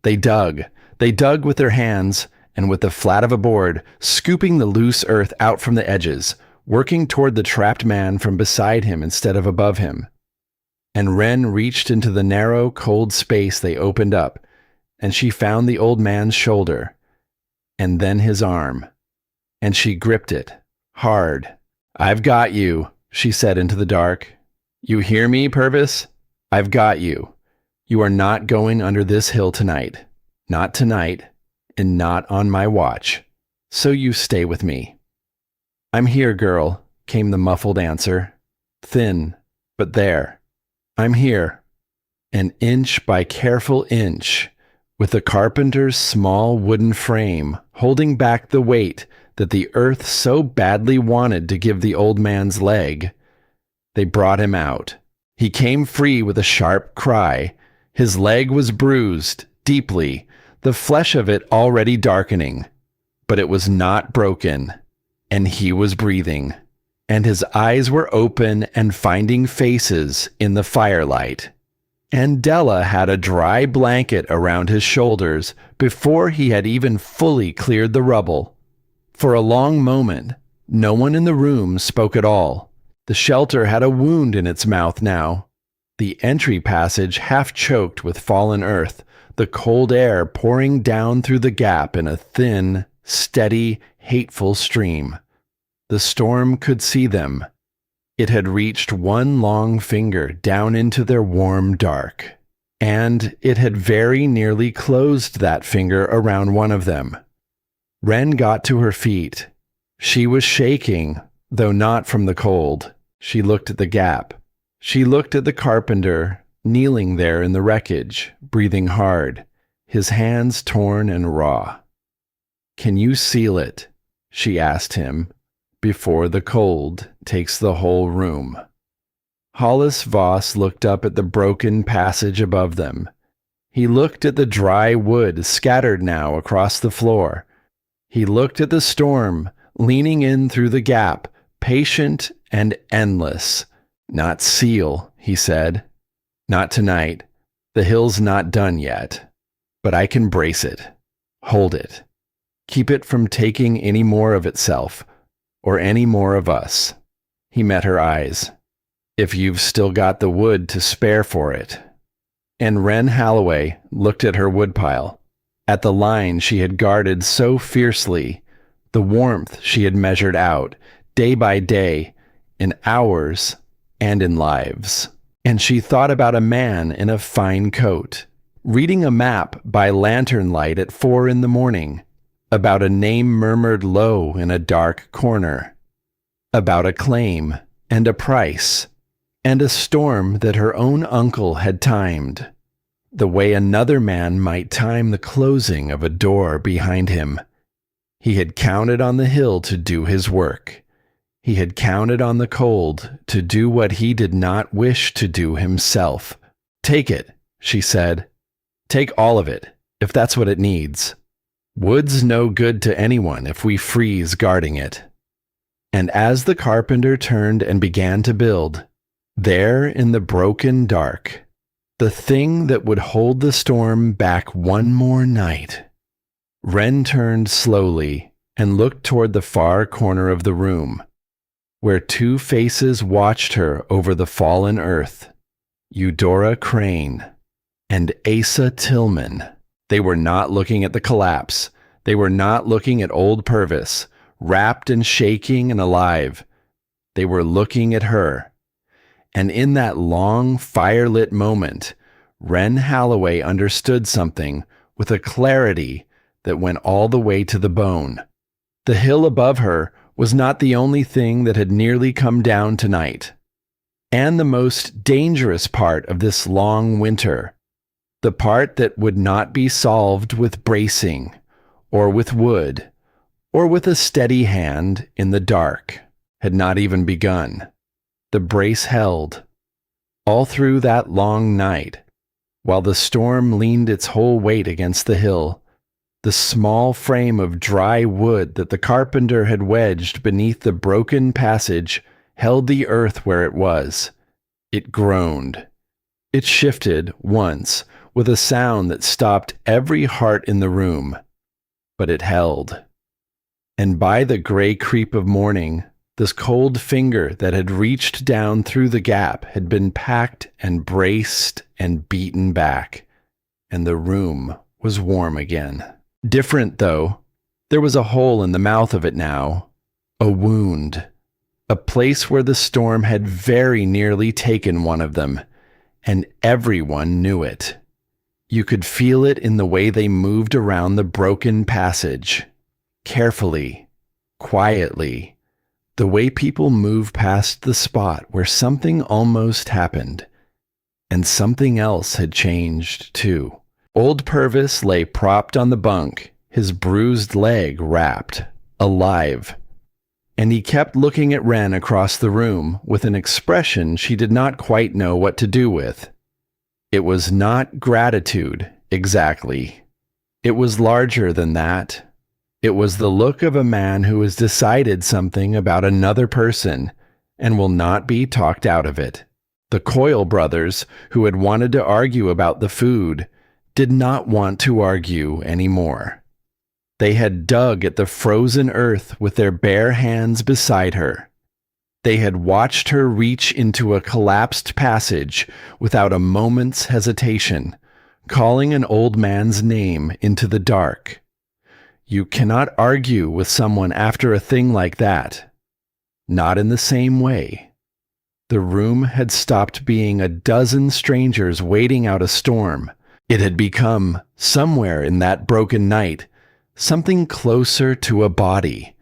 They dug. They dug with their hands, and with the flat of a board, scooping the loose earth out from the edges, working toward the trapped man from beside him instead of above him. And Wren reached into the narrow, cold space they opened up, and she found the old man's shoulder, and then his arm. And she gripped it, hard. "I've got you," she said into the dark. "You hear me, Purvis? I've got you. You are not going under this hill tonight. Not tonight, and not on my watch. So you stay with me." "I'm here, girl," came the muffled answer. Thin, but there. "I'm here." And inch by careful inch, with the carpenter's small wooden frame holding back the weight that the earth so badly wanted to give the old man's leg. They brought him out. He came free with a sharp cry. His leg was bruised, deeply, the flesh of it already darkening. But it was not broken, and he was breathing, and his eyes were open and finding faces in the firelight. And Della had a dry blanket around his shoulders before he had even fully cleared the rubble. For a long moment, no one in the room spoke at all. The shelter had a wound in its mouth now. The entry passage half choked with fallen earth, the cold air pouring down through the gap in a thin, steady, hateful stream. The storm could see them. It had reached one long finger down into their warm dark, and it had very nearly closed that finger around one of them. Wren got to her feet. She was shaking, though not from the cold. She looked at the gap. She looked at the carpenter, kneeling there in the wreckage, breathing hard, his hands torn and raw. "Can you seal it?" she asked him, "before the cold takes the whole room?" Hollis Voss looked up at the broken passage above them. He looked at the dry wood scattered now across the floor. He looked at the storm leaning in through the gap, patient and endless. "Not seal," he said. "Not tonight. The hill's not done yet. But I can brace it. Hold it. Keep it from taking any more of itself, or any more of us." He met her eyes. "If you've still got the wood to spare for it." And Wren Holloway looked at her woodpile, at the line she had guarded so fiercely, the warmth she had measured out, day by day, in hours and in lives. And she thought about a man in a fine coat, reading a map by lantern light at 4 a.m, about a name murmured low in a dark corner, about a claim and a price, and a storm that her own uncle had timed, the way another man might time the closing of a door behind him. He had counted on the hill to do his work. He had counted on the cold to do what he did not wish to do himself. "Take it," she said. "Take all of it, if that's what it needs. Wood's no good to anyone if we freeze guarding it." And as the carpenter turned and began to build, there in the broken dark, the thing that would hold the storm back one more night, Wren turned slowly and looked toward the far corner of the room, where two faces watched her over the fallen earth, Eudora Crane and Asa Tillman. They were not looking at the collapse. They were not looking at old Purvis, wrapped and shaking and alive. They were looking at her. And in that long, fire-lit moment, Wren Holloway understood something with a clarity that went all the way to the bone. The hill above her was not the only thing that had nearly come down tonight, and the most dangerous part of this long winter, the part that would not be solved with bracing, or with wood, or with a steady hand in the dark, had not even begun. The brace held. All through that long night, while the storm leaned its whole weight against the hill, the small frame of dry wood that the carpenter had wedged beneath the broken passage held the earth where it was. It groaned. It shifted once with a sound that stopped every heart in the room, but it held. And by the gray creep of morning, this cold finger that had reached down through the gap had been packed and braced and beaten back, and the room was warm again. Different, though. There was a hole in the mouth of it now, a wound, a place where the storm had very nearly taken one of them, and everyone knew it. You could feel it in the way they moved around the broken passage, carefully, quietly, the way people move past the spot where something almost happened, and something else had changed, too. Old Purvis lay propped on the bunk, his bruised leg wrapped, alive. And he kept looking at Wren across the room with an expression she did not quite know what to do with. It was not gratitude, exactly. It was larger than that. It was the look of a man who has decided something about another person and will not be talked out of it. The Coyle brothers, who had wanted to argue about the food, did not want to argue anymore. They had dug at the frozen earth with their bare hands beside her. They had watched her reach into a collapsed passage without a moment's hesitation, calling an old man's name into the dark. You cannot argue with someone after a thing like that. Not in the same way. The room had stopped being a dozen strangers waiting out a storm. It had become, somewhere in that broken night, something closer to a body,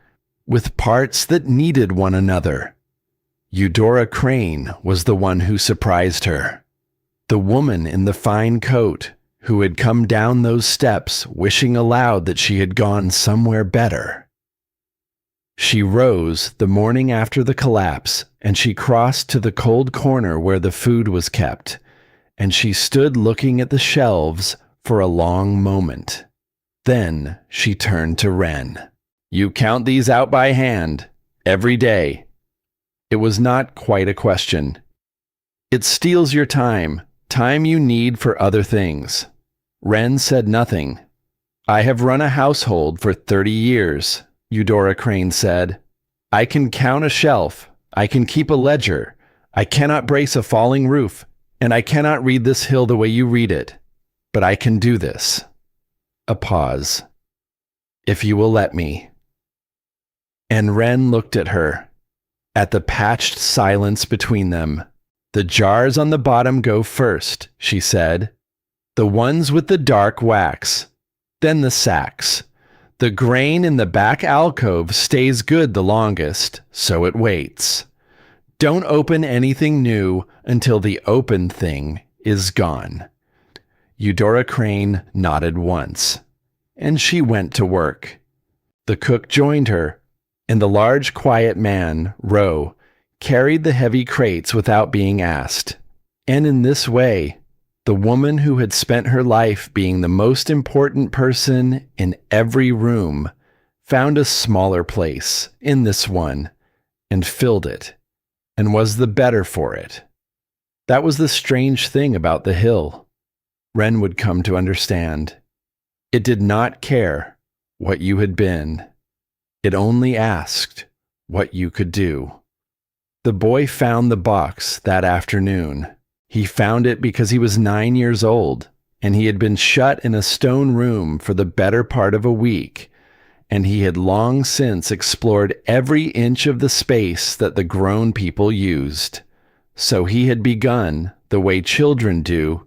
with parts that needed one another. Eudora Crane was the one who surprised her. The woman in the fine coat, who had come down those steps wishing aloud that she had gone somewhere better. She rose the morning after the collapse, and she crossed to the cold corner where the food was kept, and she stood looking at the shelves for a long moment. Then she turned to Wren. You count these out by hand, every day. It was not quite a question. It steals your time you need for other things. Wren said nothing. I have run a household for 30 years, Eudora Crane said. I can count a shelf. I can keep a ledger. I cannot brace a falling roof, and I cannot read this hill the way you read it. But I can do this. A pause. If you will let me. And Wren looked at her, at the patched silence between them. The jars on the bottom go first, she said. The ones with the dark wax. Then the sacks. The grain in the back alcove stays good the longest, so it waits. Don't open anything new until the open thing is gone. Eudora Crane nodded once, and she went to work. The cook joined her, and the large, quiet man, Roe, carried the heavy crates without being asked. And in this way, the woman who had spent her life being the most important person in every room found a smaller place in this one and filled it, and was the better for it. That was the strange thing about the hill. Wren would come to understand. It did not care what you had been. It only asked what you could do. The boy found the box that afternoon. He found it because he was 9 years old, and he had been shut in a stone room for the better part of a week, and he had long since explored every inch of the space that the grown people used. So he had begun, the way children do,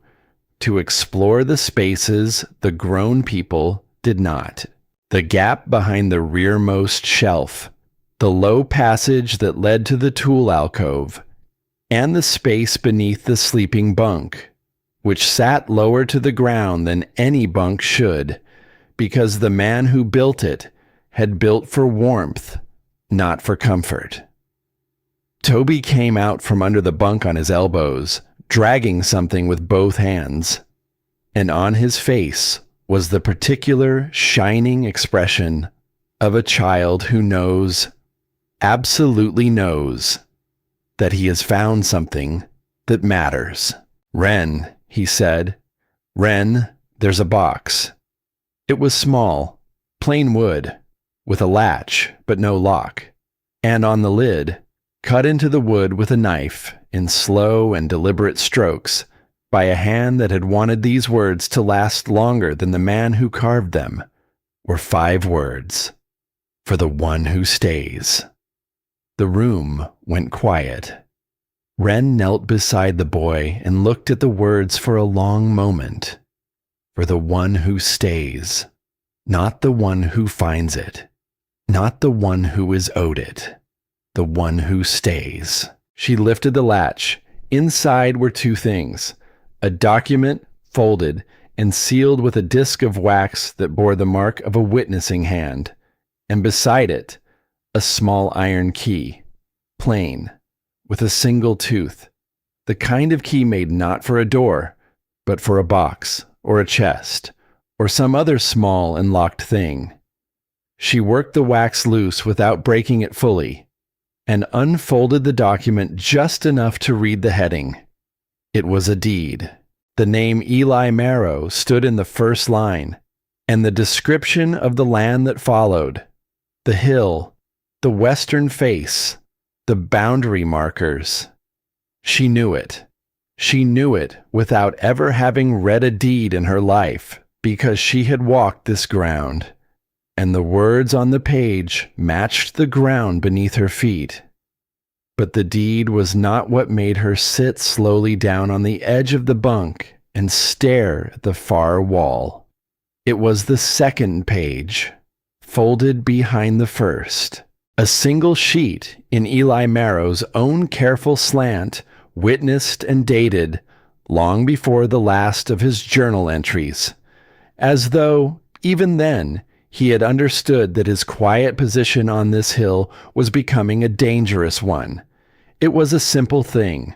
to explore the spaces the grown people did not. The gap behind the rearmost shelf, the low passage that led to the tool alcove, and the space beneath the sleeping bunk, which sat lower to the ground than any bunk should, because the man who built it had built for warmth, not for comfort. Toby came out from under the bunk on his elbows, dragging something with both hands, and on his face was the particular shining expression of a child who knows, absolutely knows, that he has found something that matters. Wren, he said. Wren, there's a box. It was small, plain wood, with a latch but no lock, and on the lid, cut into the wood with a knife in slow and deliberate strokes by a hand that had wanted these words to last longer than the man who carved them, were 5 words. For the one who stays. The room went quiet. Wren knelt beside the boy and looked at the words for a long moment. For the one who stays. Not the one who finds it. Not the one who is owed it. The one who stays. She lifted the latch. Inside were 2 things. A document, folded, and sealed with a disc of wax that bore the mark of a witnessing hand, and beside it, a small iron key, plain, with a single tooth, the kind of key made not for a door, but for a box, or a chest, or some other small and locked thing. She worked the wax loose without breaking it fully, and unfolded the document just enough to read the heading. It was a deed. The name Eli Marrow stood in the first line, and the description of the land that followed, the hill, the western face, the boundary markers. She knew it. She knew it without ever having read a deed in her life, because she had walked this ground, and the words on the page matched the ground beneath her feet. But the deed was not what made her sit slowly down on the edge of the bunk and stare at the far wall. It was the second page, folded behind the first. A single sheet in Eli Marrow's own careful slant, witnessed and dated long before the last of his journal entries, as though, even then, he had understood that his quiet position on this hill was becoming a dangerous one. It was a simple thing,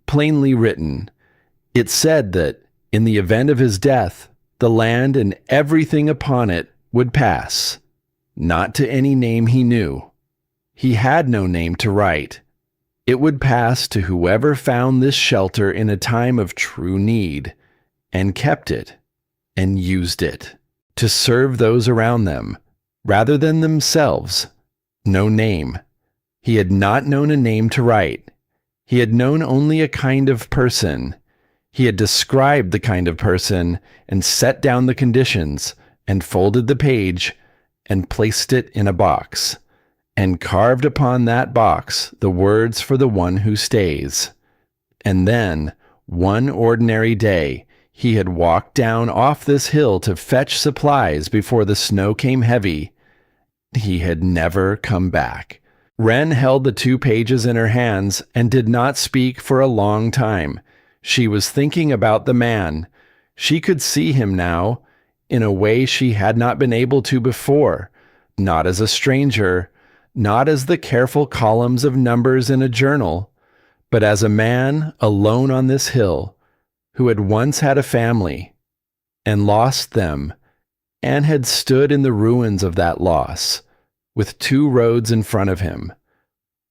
plainly written. It said that, in the event of his death, the land and everything upon it would pass, not to any name he knew. He had no name to write. It would pass to whoever found this shelter in a time of true need, and kept it, and used it, to serve those around them, rather than themselves. No name. He had not known a name to write. He had known only a kind of person. He had described the kind of person, and set down the conditions, and folded the page, and placed it in a box, and carved upon that box the words for the one who stays. And then, one ordinary day, he had walked down off this hill to fetch supplies before the snow came heavy. He had never come back. Wren held the 2 pages in her hands and did not speak for a long time. She was thinking about the man. She could see him now, in a way she had not been able to before, not as a stranger, not as the careful columns of numbers in a journal, but as a man alone on this hill, who had once had a family, and lost them, and had stood in the ruins of that loss, with 2 roads in front of him.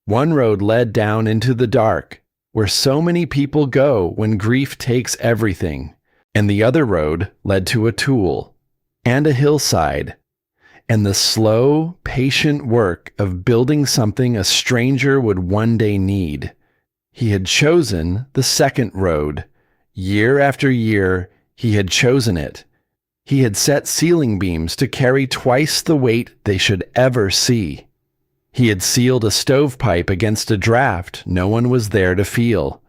One road led down into the dark, where so many people go when grief takes everything, and the other road led to a tool, and a hillside, and the slow, patient work of building something a stranger would one day need. He had chosen the second road. Year after year, he had chosen it. He had set ceiling beams to carry twice the weight they should ever see. He had sealed a stovepipe against a draft no one was there to feel.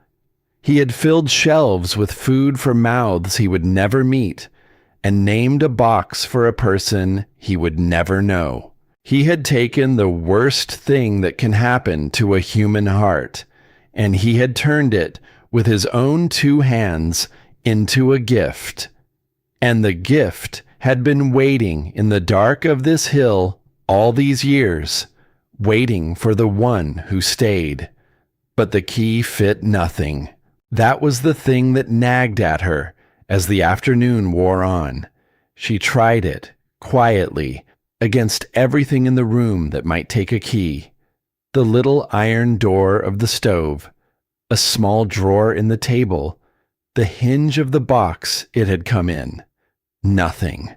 He had filled shelves with food for mouths he would never meet, and named a box for a person he would never know. He had taken the worst thing that can happen to a human heart, and he had turned it, with his own 2 hands, into a gift. And the gift had been waiting in the dark of this hill all these years, waiting for the one who stayed. But the key fit nothing. That was the thing that nagged at her as the afternoon wore on. She tried it, quietly, against everything in the room that might take a key. The little iron door of the stove, a small drawer in the table, the hinge of the box it had come in. Nothing.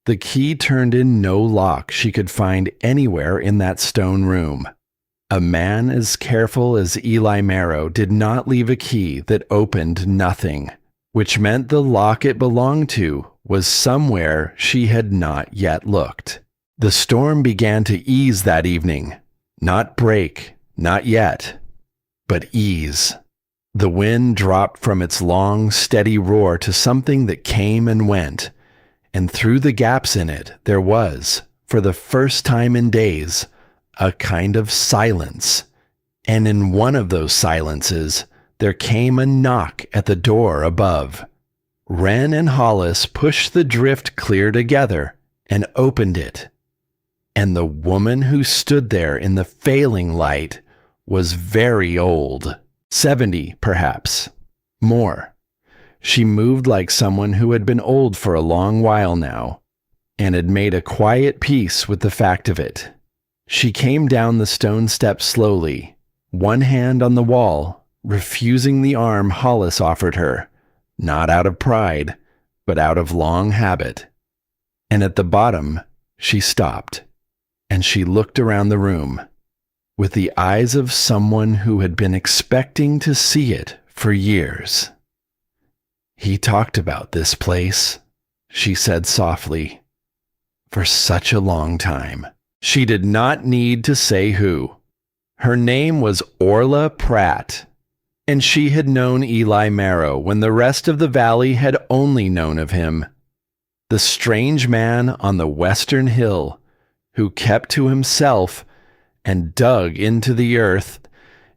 The key turned in no lock she could find anywhere in that stone room. A man as careful as Eli Marrow did not leave a key that opened nothing, which meant the lock it belonged to was somewhere she had not yet looked. The storm began to ease that evening. Not break, not yet, but ease. The wind dropped from its long, steady roar to something that came and went, and through the gaps in it there was, for the first time in days, a kind of silence. And in one of those silences, there came a knock at the door above. Wren and Hollis pushed the drift clear together and opened it. And the woman who stood there in the failing light was very old, 70 perhaps, more. She moved like someone who had been old for a long while now, and had made a quiet peace with the fact of it. She came down the stone steps slowly, one hand on the wall, refusing the arm Hollis offered her, not out of pride, but out of long habit. And at the bottom, she stopped, and she looked around the room, with the eyes of someone who had been expecting to see it for years. "He talked about this place," she said softly, "for such a long time." She did not need to say who. Her name was Orla Pratt, and she had known Eli Marrow when the rest of the valley had only known of him. The strange man on the western hill who kept to himself and dug into the earth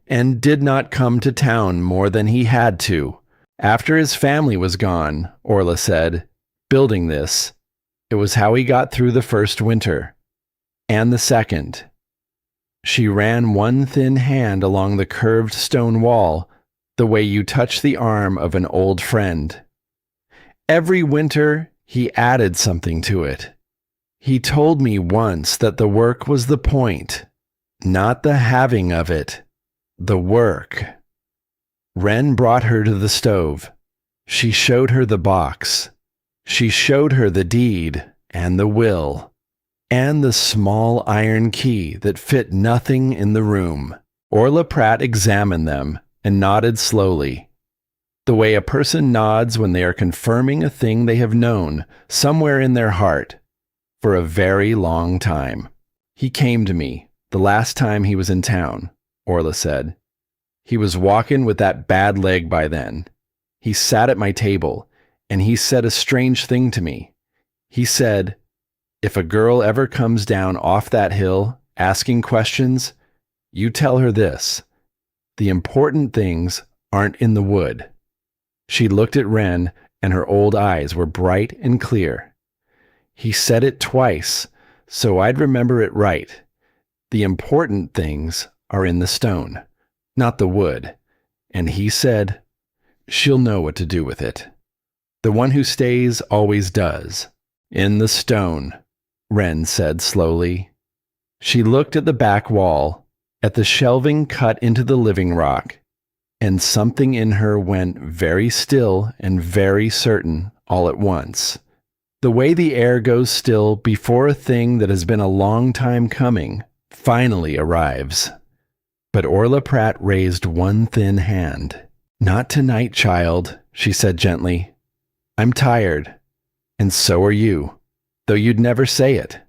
and did not come to town more than he had to. After his family was gone, Orla said, building this, it was how he got through the first winter. And the second. She ran one thin hand along the curved stone wall, the way you touch the arm of an old friend. Every winter, he added something to it. He told me once that the work was the point, not the having of it, the work. Wren brought her to the stove. She showed her the box. She showed her the deed and the will, and the small iron key that fit nothing in the room. Orla Pratt examined them and nodded slowly, the way a person nods when they are confirming a thing they have known somewhere in their heart for a very long time. "He came to me the last time he was in town," Orla said. "He was walking with that bad leg by then. He sat at my table, and he said a strange thing to me. He said, if a girl ever comes down off that hill asking questions, you tell her this: the important things aren't in the wood." She looked at Wren, and her old eyes were bright and clear. "He said it twice, so I'd remember it right. The important things are in the stone, not the wood. And he said, she'll know what to do with it. The one who stays always does. In the stone," Wren said slowly. She looked at the back wall, at the shelving cut into the living rock, and something in her went very still and very certain all at once. The way the air goes still before a thing that has been a long time coming finally arrives. But Orla Pratt raised one thin hand. "Not tonight, child," she said gently. "I'm tired, and so are you, though you'd never say it.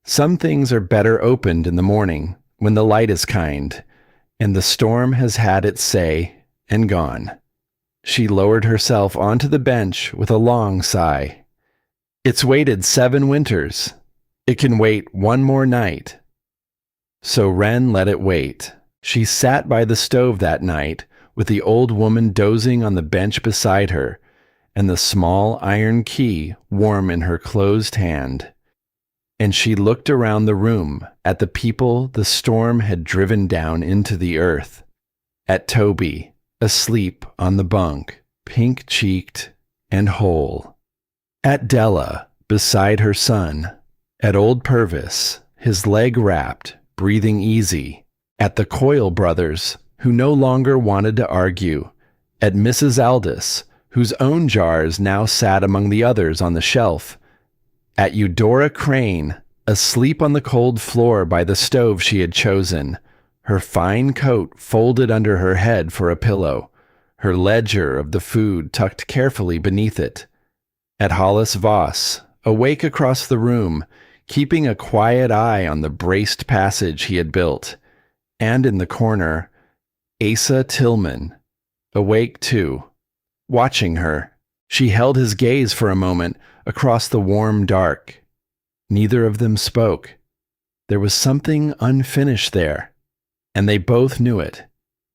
Some things are better opened in the morning, when the light is kind, and the storm has had its say and gone." She lowered herself onto the bench with a long sigh. "It's waited 7 winters. It can wait one more night." So Wren let it wait. She sat by the stove that night, with the old woman dozing on the bench beside her, and the small iron key warm in her closed hand. And she looked around the room at the people the storm had driven down into the earth, at Toby, asleep on the bunk, pink-cheeked and whole, at Della, beside her son, at old Purvis, his leg wrapped, breathing easy, at the Coyle brothers, who no longer wanted to argue, at Mrs. Aldous, whose own jars now sat among the others on the shelf, at Eudora Crane, asleep on the cold floor by the stove she had chosen, her fine coat folded under her head for a pillow, her ledger of the food tucked carefully beneath it, at Hollis Voss, awake across the room, keeping a quiet eye on the braced passage he had built, and in the corner, Asa Tillman, awake too, watching her. She held his gaze for a moment across the warm dark. Neither of them spoke. There was something unfinished there, and they both knew it,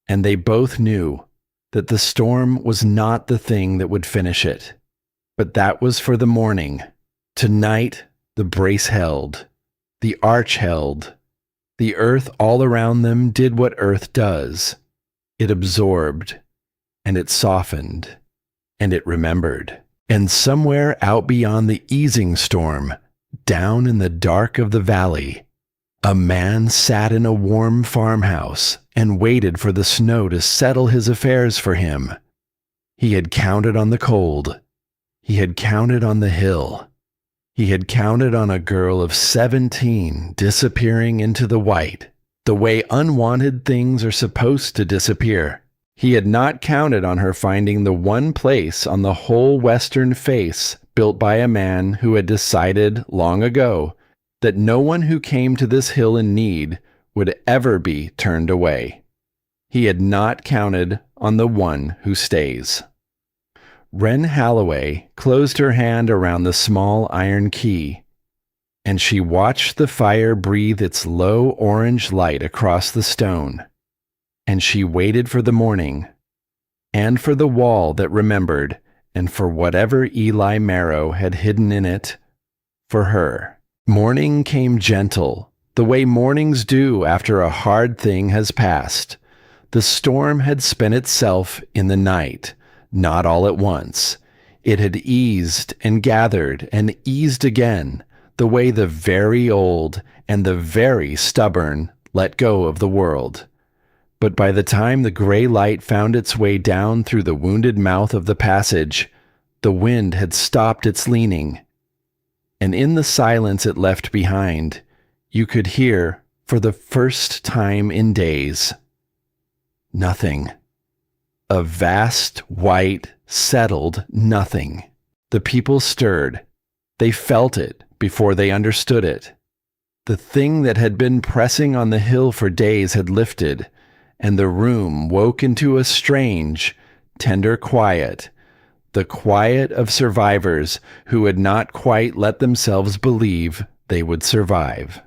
and they both knew that the storm was not the thing that would finish it. But that was for the morning. Tonight, the brace held. The arch held. The earth all around them did what earth does. It absorbed, and it softened, and it remembered. And somewhere out beyond the easing storm, down in the dark of the valley, a man sat in a warm farmhouse and waited for the snow to settle his affairs for him. He had counted on the cold. He had counted on the hill. He had counted on a girl of 17 disappearing into the white, the way unwanted things are supposed to disappear. He had not counted on her finding the one place on the whole western face built by a man who had decided long ago that no one who came to this hill in need would ever be turned away. He had not counted on the one who stays. Wren Holloway closed her hand around the small iron key, and she watched the fire breathe its low orange light across the stone, and she waited for the morning, and for the wall that remembered, and for whatever Eli Marrow had hidden in it for her. Morning came gentle, the way mornings do after a hard thing has passed. The storm had spent itself in the night, not all at once. It had eased and gathered and eased again, the way the very old and the very stubborn let go of the world. But by the time the gray light found its way down through the wounded mouth of the passage, the wind had stopped its leaning, and in the silence it left behind, you could hear, for the first time in days, nothing. A vast, white, settled nothing. The people stirred. They felt it before they understood it. The thing that had been pressing on the hill for days had lifted, and the room woke into a strange, tender quiet, the quiet of survivors who had not quite let themselves believe they would survive.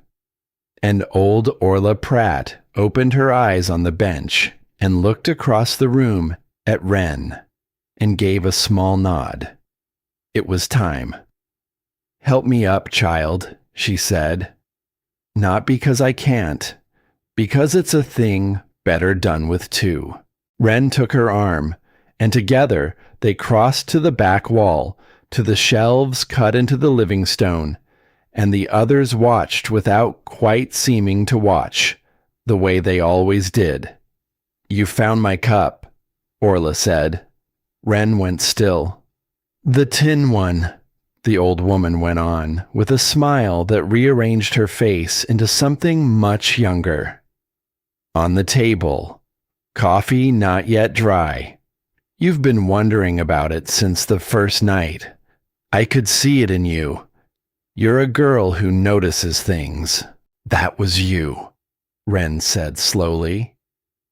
And old Orla Pratt opened her eyes on the bench and looked across the room at Wren and gave a small nod. It was time. "Help me up, child," she said. "Not because I can't, because it's a thing better done with two." Wren took her arm, and together they crossed to the back wall, to the shelves cut into the living stone, and the others watched without quite seeming to watch, the way they always did. "You found my cup," Orla said. Wren went still. "The tin one," the old woman went on, with a smile that rearranged her face into something much younger. "On the table. Coffee not yet dry. You've been wondering about it since the first night. I could see it in you. You're a girl who notices things. That was you," Wren said slowly.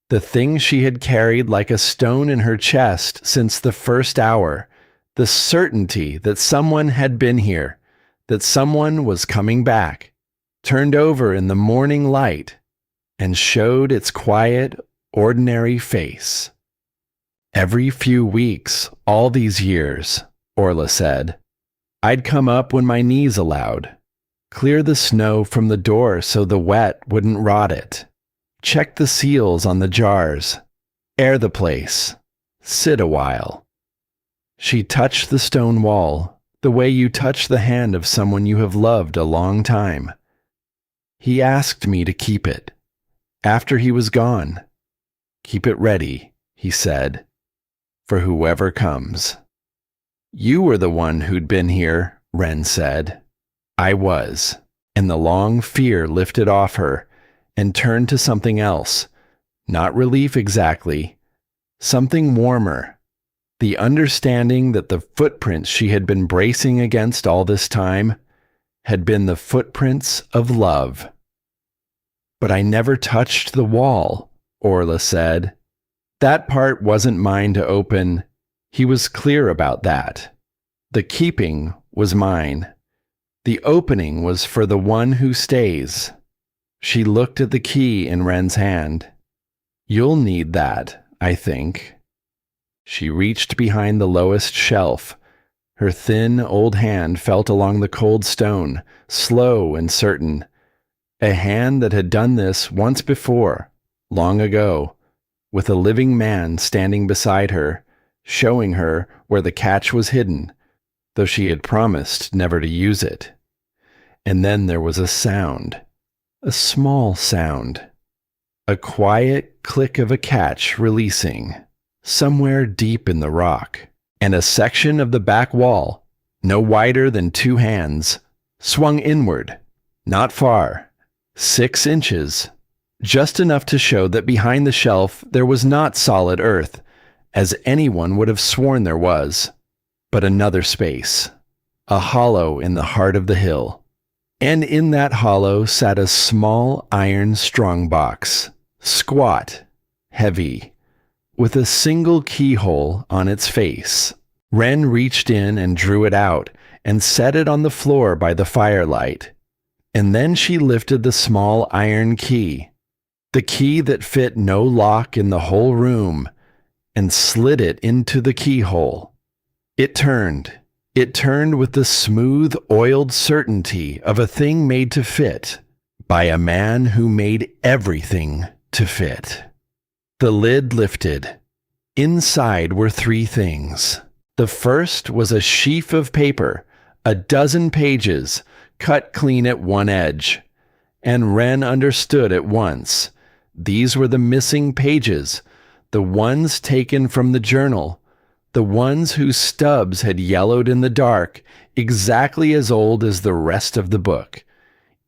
The thing she had carried like a stone in her chest since the first hour, the certainty that someone had been here, that someone was coming back, turned over in the morning light and showed its quiet, ordinary face. "Every few weeks, all these years," Orla said, "I'd come up when my knees allowed, clear the snow from the door so the wet wouldn't rot it, check the seals on the jars, air the place, sit a while." She touched the stone wall, the way you touch the hand of someone you have loved a long time. "He asked me to keep it. After he was gone. Keep it ready," he said, "for whoever comes." "You were the one who'd been here," Wren said. "I was," and the long fear lifted off her and turned to something else, not relief exactly, something warmer, the understanding that the footprints she had been bracing against all this time had been the footprints of love. "But I never touched the wall," Orla said. "That part wasn't mine to open. He was clear about that. The keeping was mine. The opening was for the one who stays." She looked at the key in Wren's hand. "You'll need that, I think." She reached behind the lowest shelf. Her thin, old hand felt along the cold stone, slow and certain, A hand that had done this once before, long ago, with a living man standing beside her, showing her where the catch was hidden, though she had promised never to use it. And then there was a sound, a small sound, a quiet click of a catch releasing, somewhere deep in the rock, and a section of the back wall, no wider than 2 hands, swung inward, not far, 6 inches, just enough to show that behind the shelf there was not solid earth, as anyone would have sworn there was, but another space, a hollow in the heart of the hill. And in that hollow sat a small iron strongbox, squat, heavy, with a single keyhole on its face. Wren reached in and drew it out and set it on the floor by the firelight. And then she lifted the small iron key, the key that fit no lock in the whole room, and slid it into the keyhole. It turned with the smooth, oiled certainty of a thing made to fit by a man who made everything to fit. The lid lifted. Inside were 3 things. The first was a sheaf of paper, a dozen pages, cut clean at one edge. And Wren understood at once. These were the missing pages, the ones taken from the journal, the ones whose stubs had yellowed in the dark, exactly as old as the rest of the book.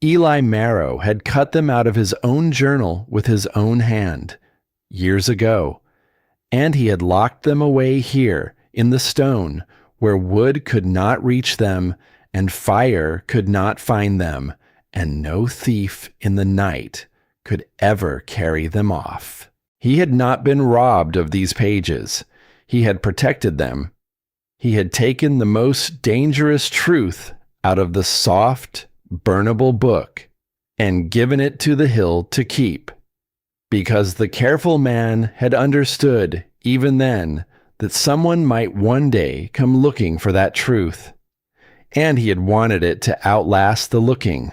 Eli Marrow had cut them out of his own journal with his own hand, years ago, and he had locked them away here in the stone, where wood could not reach them, and fire could not find them, and no thief in the night could ever carry them off. He had not been robbed of these pages. He had protected them. He had taken the most dangerous truth out of the soft, burnable book and given it to the hill to keep, because the careful man had understood even then that someone might one day come looking for that truth, and he had wanted it to outlast the looking.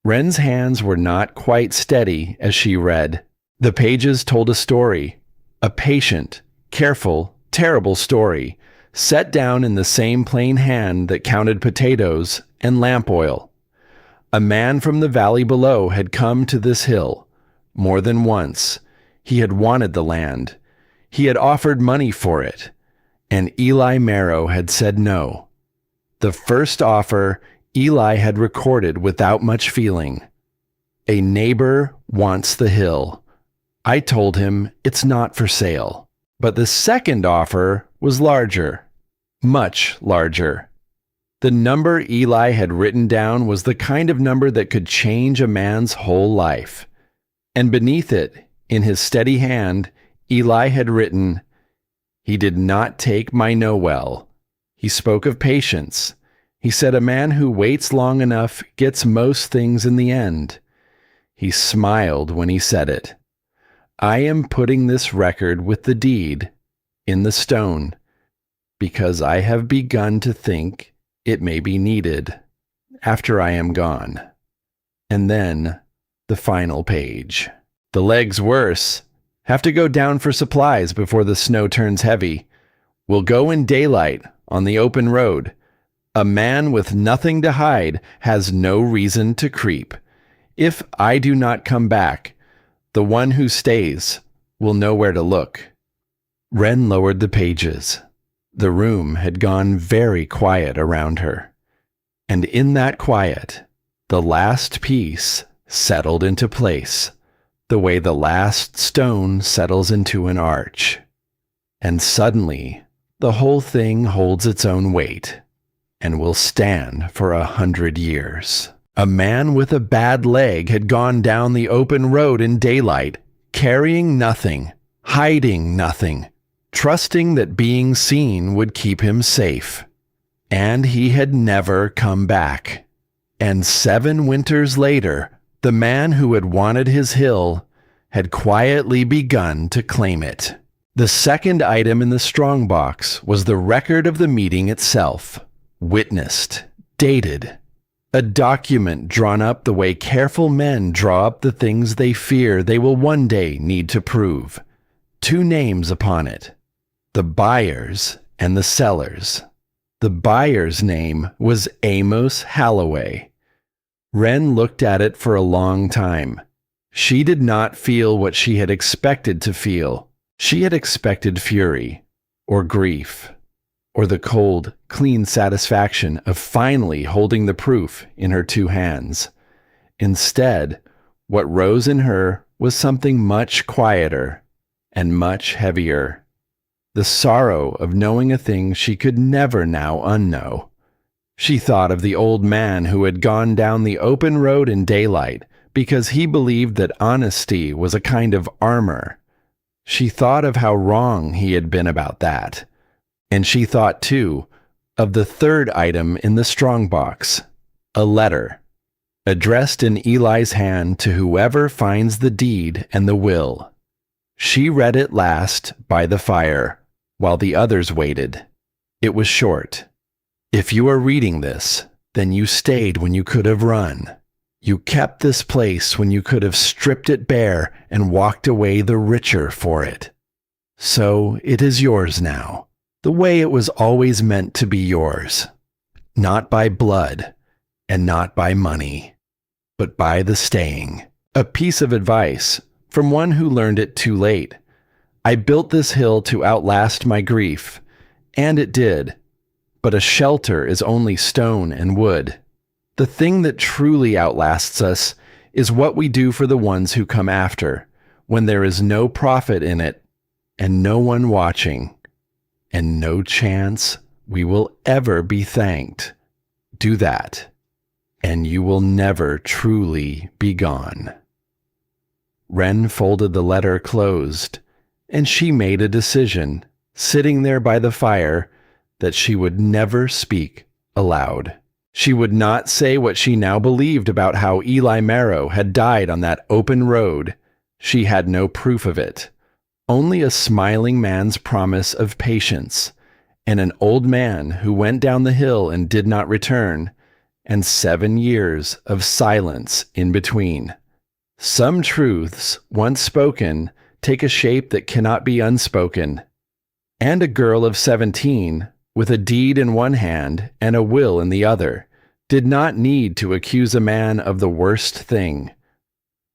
Wren's hands were not quite steady as she read. The pages told a story, a patient, careful, terrible story, set down in the same plain hand that counted potatoes and lamp oil. A man from the valley below had come to this hill. More than once. He had wanted the land. He had offered money for it. And Eli Marrow had said no. The first offer Eli had recorded without much feeling. A neighbor wants the hill. I told him it's not for sale. But the second offer was larger, much larger. The number Eli had written down was the kind of number that could change a man's whole life. And beneath it, in his steady hand, Eli had written, "He did not take my no well." He spoke of patience. He said a man who waits long enough gets most things in the end. He smiled when he said it. I am putting this record with the deed in the stone because I have begun to think it may be needed after I am gone. And then the final page. The leg's worse. Have to go down for supplies before the snow turns heavy. Will go in daylight on the open road. A man with nothing to hide has no reason to creep. If I do not come back, the one who stays will know where to look. Wren lowered the pages. The room had gone very quiet around her. And in that quiet, the last piece settled into place, the way the last stone settles into an arch. And suddenly, the whole thing holds its own weight and will stand for 100 years. A man with a bad leg had gone down the open road in daylight, carrying nothing, hiding nothing, trusting that being seen would keep him safe. And he had never come back. And 7 winters later, the man who had wanted his hill had quietly begun to claim it. The second item in the strongbox was the record of the meeting itself, witnessed, dated, A document drawn up the way careful men draw up the things they fear they will one day need to prove. 2 names upon it, the buyers and the sellers. The buyer's name was Amos Halloway. Wren looked at it for a long time. She did not feel what she had expected to feel. She had expected fury, or grief, or the cold, clean satisfaction of finally holding the proof in her 2 hands. Instead, what rose in her was something much quieter and much heavier. The sorrow of knowing a thing she could never now unknow. She thought of the old man who had gone down the open road in daylight because he believed that honesty was a kind of armor. She thought of how wrong he had been about that. And she thought, too, of the 3rd item in the strongbox, a letter, addressed in Eli's hand to whoever finds the deed and the will. She read it last by the fire, while the others waited. It was short. If you are reading this, then you stayed when you could have run. You kept this place when you could have stripped it bare and walked away the richer for it. So it is yours now, the way it was always meant to be yours. Not by blood, and not by money, but by the staying. A piece of advice from one who learned it too late. I built this hill to outlast my grief, and it did. But a shelter is only stone and wood. The thing that truly outlasts us is what we do for the ones who come after, when there is no profit in it, and no one watching, and no chance we will ever be thanked. Do that, and you will never truly be gone. Wren folded the letter closed, and she made a decision, sitting there by the fire, that she would never speak aloud. She would not say what she now believed about how Eli Marrow had died on that open road. She had no proof of it, only a smiling man's promise of patience, and an old man who went down the hill and did not return, and 7 years of silence in between. Some truths, once spoken, take a shape that cannot be unspoken. And a girl of 17, with a deed in one hand and a will in the other, did not need to accuse a man of the worst thing,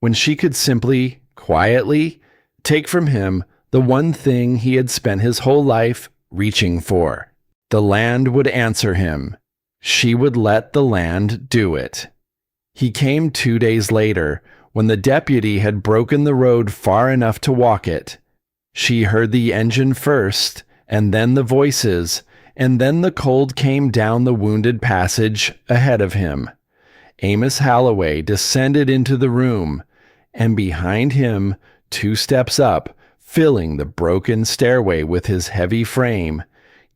when she could simply, quietly, take from him the one thing he had spent his whole life reaching for. The land would answer him. She would let the land do it. He came 2 days later, when the deputy had broken the road far enough to walk it. She heard the engine first, and then the voices, and then the cold came down the wounded passage ahead of him. Amos Halloway descended into the room, and behind him, 2 steps up, filling the broken stairway with his heavy frame,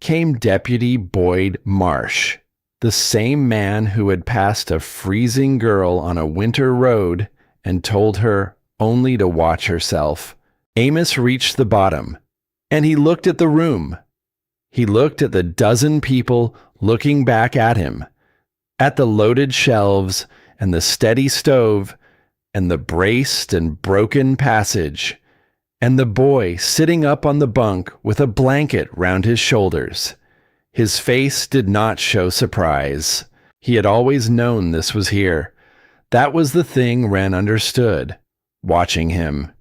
came Deputy Boyd Marsh, the same man who had passed a freezing girl on a winter road and told her only to watch herself. Amos reached the bottom, and he looked at the room. He looked at the dozen people looking back at him, at the loaded shelves and the steady stove and the braced and broken passage, and the boy sitting up on the bunk with a blanket round his shoulders. His face did not show surprise. He had always known this was here. That was the thing Wren understood, watching him.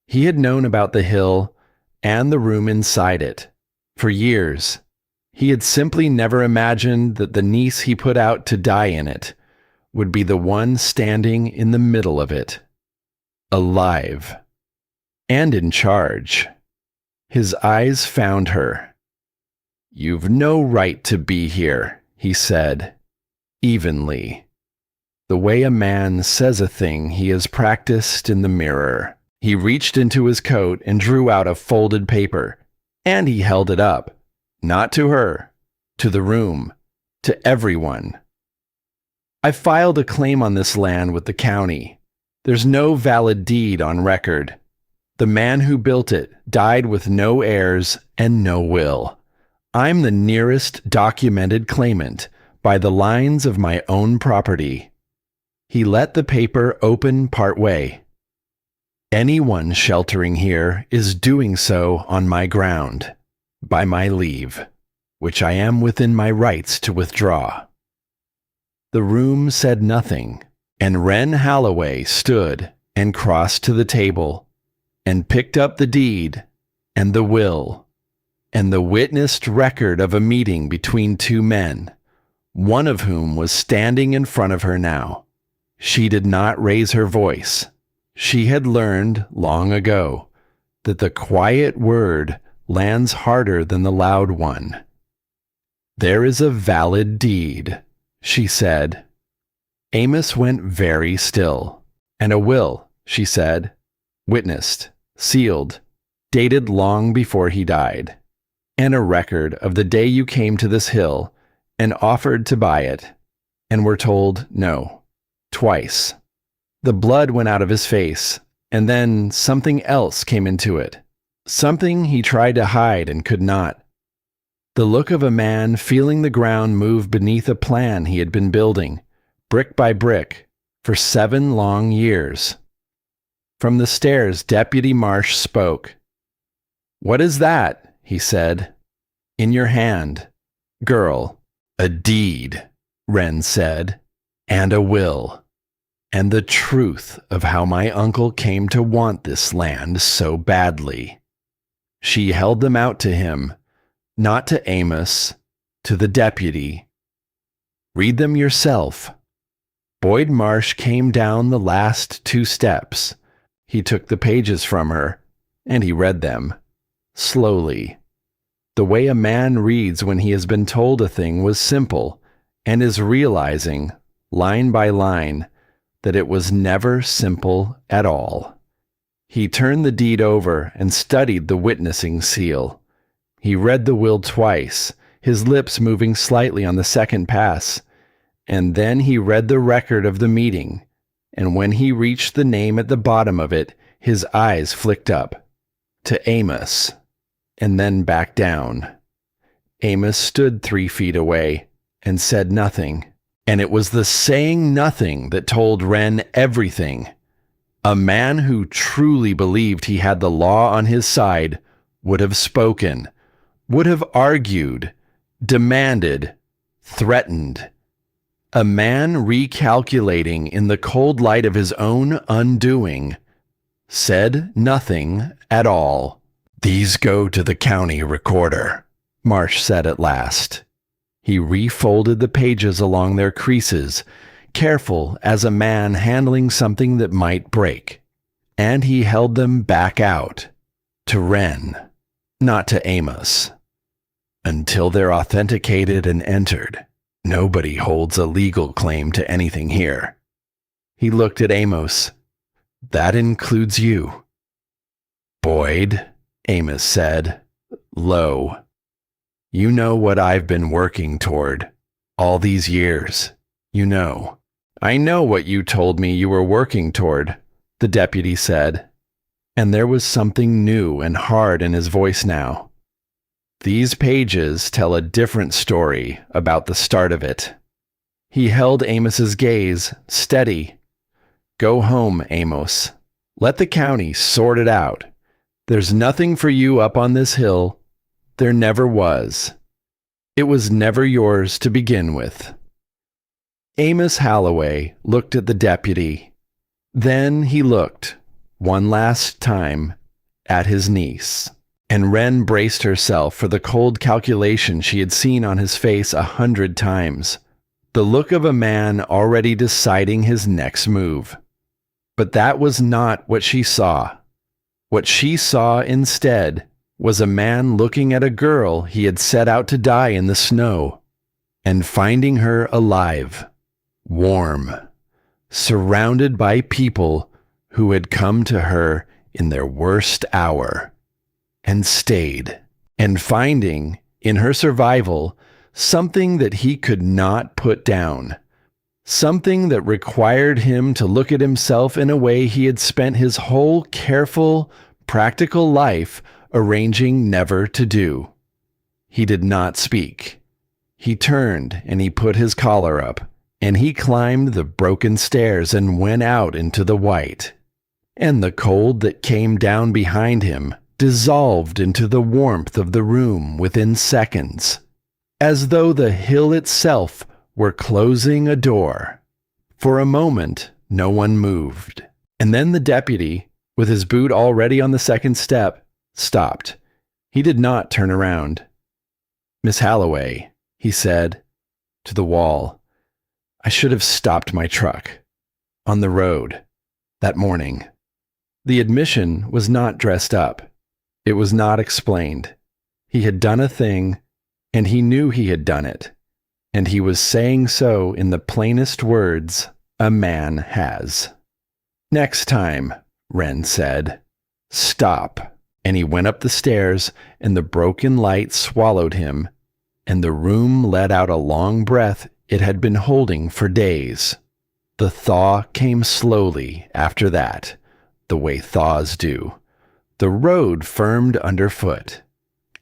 He had known about the hill and the room inside it for years. He had simply never imagined that the niece he put out to die in it would be the one standing in the middle of it, alive and in charge. His eyes found her. "You've no right to be here," he said, evenly, the way a man says a thing he has practiced in the mirror. He reached into his coat and drew out a folded paper, and he held it up, not to her, to the room, to everyone. "I filed a claim on this land with the county. There's no valid deed on record. The man who built it died with no heirs and no will. I'm the nearest documented claimant, by the lines of my own property. He let the paper open part way. Anyone sheltering here is doing so on my ground, by my leave, which I am within my rights to withdraw. The room said nothing, and Wren Holloway stood and crossed to the table, and picked up the deed, and the will, and the witnessed record of a meeting between two men, one of whom was standing in front of her now. She did not raise her voice. She had learned long ago that the quiet word lands harder than the loud one. "There is a valid deed," she said. Amos went very still. "And a will," she said, "witnessed, sealed, dated long before he died. And a record of the day you came to this hill and offered to buy it, and were told no, twice. The blood went out of his face, and then something else came into it, something he tried to hide and could not. The look of a man feeling the ground move beneath a plan he had been building, brick by brick, for 7 long years. From the stairs, Deputy Marsh spoke. "What is that?" he said. "In your hand, girl." "A deed," Wren said, "and a will, and the truth of how my uncle came to want this land so badly." She held them out to him, not to Amos, to the deputy. "Read them yourself." Boyd Marsh came down the last 2 steps. He took the pages from her, and he read them, slowly. The way a man reads when he has been told a thing was simple, and is realizing, line by line, that it was never simple at all. He turned the deed over and studied the witnessing seal. He read the will twice, his lips moving slightly on the second pass, and then he read the record of the meeting, and when he reached the name at the bottom of it, his eyes flicked up, to Amos, and then back down. Amos stood 3 feet away and said nothing, and it was the saying nothing that told Wren everything. A man who truly believed he had the law on his side would have spoken, would have argued, demanded, threatened. A man recalculating in the cold light of his own undoing said nothing at all. "These go to the county recorder," Marsh said at last. He refolded the pages along their creases, careful as a man handling something that might break, and he held them back out, to Wren, not to Amos. "Until they're authenticated and entered, nobody holds a legal claim to anything here." He looked at Amos. "That includes you." "Boyd," Amos said, low, "you know what I've been working toward all these years. You know." "I know what you told me you were working toward," the deputy said, and there was something new and hard in his voice now. "These pages tell a different story about the start of it." He held Amos's gaze steady. "Go home, Amos. Let the county sort it out. There's nothing for you up on this hill. There never was. It was never yours to begin with." Amos Holloway looked at the deputy. Then he looked, one last time, at his niece. And Wren braced herself for the cold calculation she had seen on his face 100 times. The look of a man already deciding his next move. But that was not what she saw. What she saw instead was a man looking at a girl he had set out to die in the snow, and finding her alive, warm, surrounded by people who had come to her in their worst hour, and stayed, and finding, in her survival, something that he could not put down, something that required him to look at himself in a way he had spent his whole careful, practical life arranging never to do. He did not speak. He turned and he put his collar up, and he climbed the broken stairs and went out into the white. And the cold that came down behind him dissolved into the warmth of the room within seconds, as though the hill itself were closing a door. For a moment, no one moved, and then the deputy, with his boot already on the second step, stopped. He did not turn around. "Miss Halloway," he said, to the wall, "I should have stopped my truck on the road that morning." The admission was not dressed up. It was not explained. He had done a thing, and he knew he had done it, and he was saying so in the plainest words a man has. "Next time," Wren said, "stop." And he went up the stairs, and the broken light swallowed him, and the room let out a long breath it had been holding for days. The thaw came slowly after that, the way thaws do. The road firmed underfoot,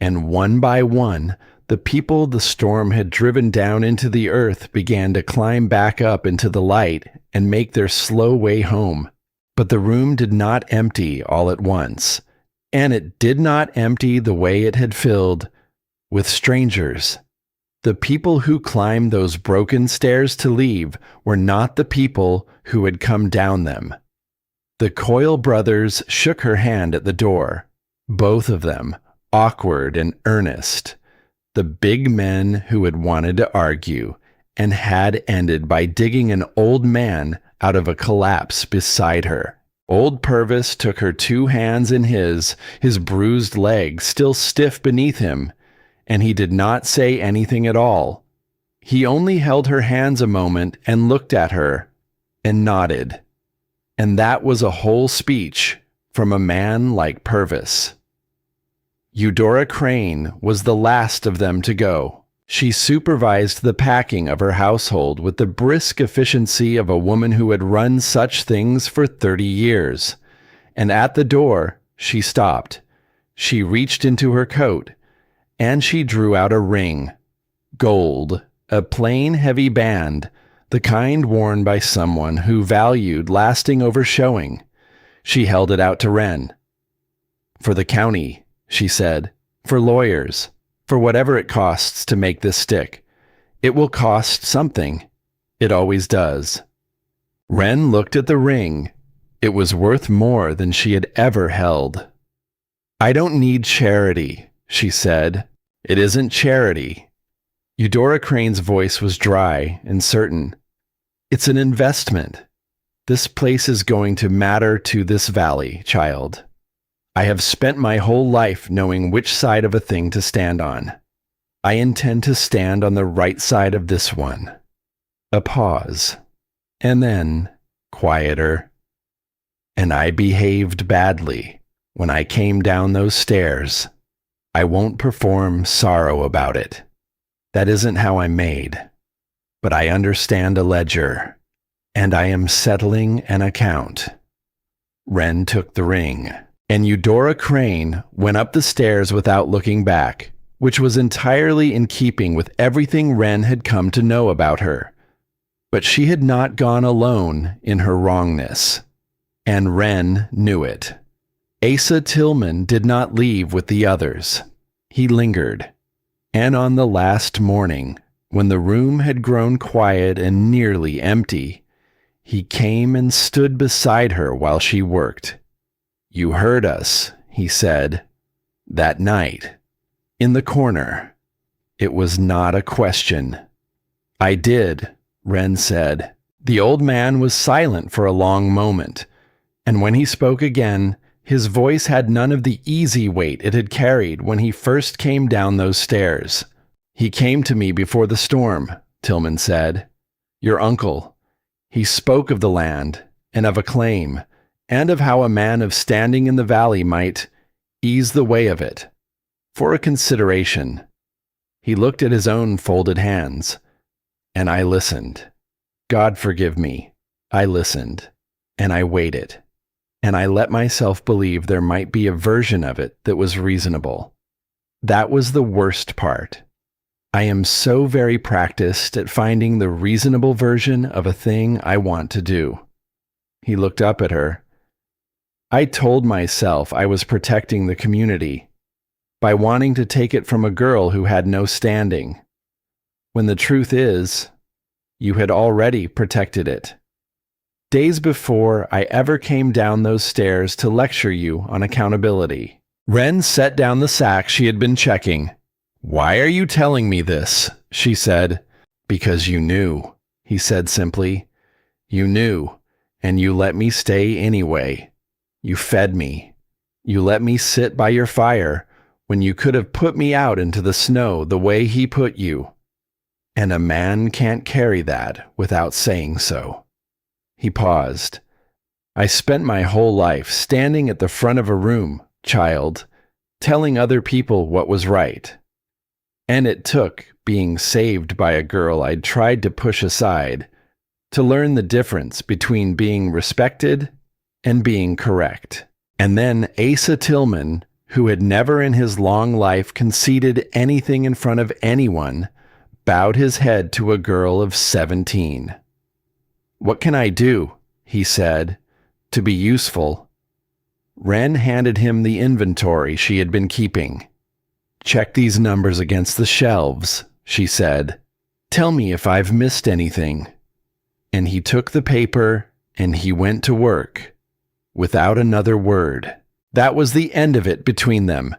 and one by one, the people the storm had driven down into the earth began to climb back up into the light and make their slow way home. But the room did not empty all at once, and it did not empty the way it had filled, with strangers. The people who climbed those broken stairs to leave were not the people who had come down them. The Coyle brothers shook her hand at the door, both of them, awkward and earnest. The big men who had wanted to argue, and had ended by digging an old man out of a collapse beside her. Old Purvis took her two hands in his bruised leg still stiff beneath him, and he did not say anything at all. He only held her hands a moment and looked at her, and nodded. And that was a whole speech from a man like Purvis. Eudora Crane was the last of them to go. She supervised the packing of her household with the brisk efficiency of a woman who had run such things for 30 years. And at the door, she stopped. She reached into her coat, and she drew out a ring. Gold, a plain heavy band, the kind worn by someone who valued lasting over showing. She held it out to Wren. "For the county," she said, "for lawyers, for whatever it costs to make this stick. It will cost something. It always does." Wren looked at the ring. It was worth more than she had ever held. "I don't need charity," she said. "It isn't charity." Eudora Crane's voice was dry and certain. "It's an investment. This place is going to matter to this valley, child. I have spent my whole life knowing which side of a thing to stand on. I intend to stand on the right side of this one." A pause. And then, quieter. "And I behaved badly when I came down those stairs. I won't perform sorrow about it. That isn't how I'm made. But I understand a ledger, and I am settling an account." Wren took the ring, and Eudora Crane went up the stairs without looking back, which was entirely in keeping with everything Wren had come to know about her. But she had not gone alone in her wrongness, and Wren knew it. Asa Tillman did not leave with the others. He lingered, and on the last morning, when the room had grown quiet and nearly empty, he came and stood beside her while she worked. "You heard us," he said, "that night, in the corner. It was not a question." "I did," Wren said. The old man was silent for a long moment, and when he spoke again, his voice had none of the easy weight it had carried when he first came down those stairs. "He came to me before the storm," Tillman said. "Your uncle. He spoke of the land, and of a claim, and of how a man of standing in the valley might ease the way of it, for a consideration. He looked at his own folded hands, and I listened. God forgive me, I listened, and I waited, and I let myself believe there might be a version of it that was reasonable. That was the worst part. I am so very practiced at finding the reasonable version of a thing I want to do. He looked up at her. I told myself I was protecting the community by wanting to take it from a girl who had no standing, when the truth is, you had already protected it. Days before I ever came down those stairs to lecture you on accountability. Wren set down the sack she had been checking. Why are you telling me this? She said. Because you knew, he said simply. You knew, and you let me stay anyway. You fed me. You let me sit by your fire when you could have put me out into the snow the way he put you. And a man can't carry that without saying so. He paused. I spent my whole life standing at the front of a room, child, telling other people what was right. And it took being saved by a girl I'd tried to push aside to learn the difference between being respected and being correct. And then Asa Tillman, who had never in his long life conceded anything in front of anyone, bowed his head to a girl of 17. What can I do, he said, to be useful? Wren handed him the inventory she had been keeping. Check these numbers against the shelves, she said. Tell me if I've missed anything. And he took the paper and he went to work, without another word. That was the end of it between them.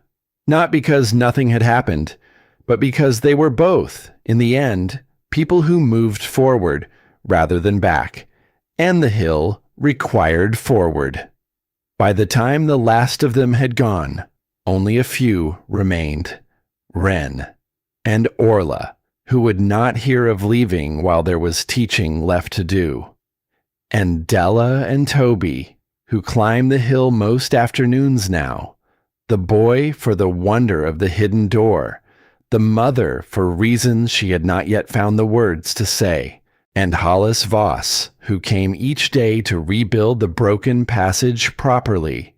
Not because nothing had happened, but because they were both, in the end, people who moved forward rather than back, and the hill required forward. By the time the last of them had gone, only a few remained. Wren and Orla, who would not hear of leaving while there was teaching left to do. And Della and Toby, who climbed the hill most afternoons now, the boy for the wonder of the hidden door, the mother for reasons she had not yet found the words to say, and Hollis Voss, who came each day to rebuild the broken passage properly,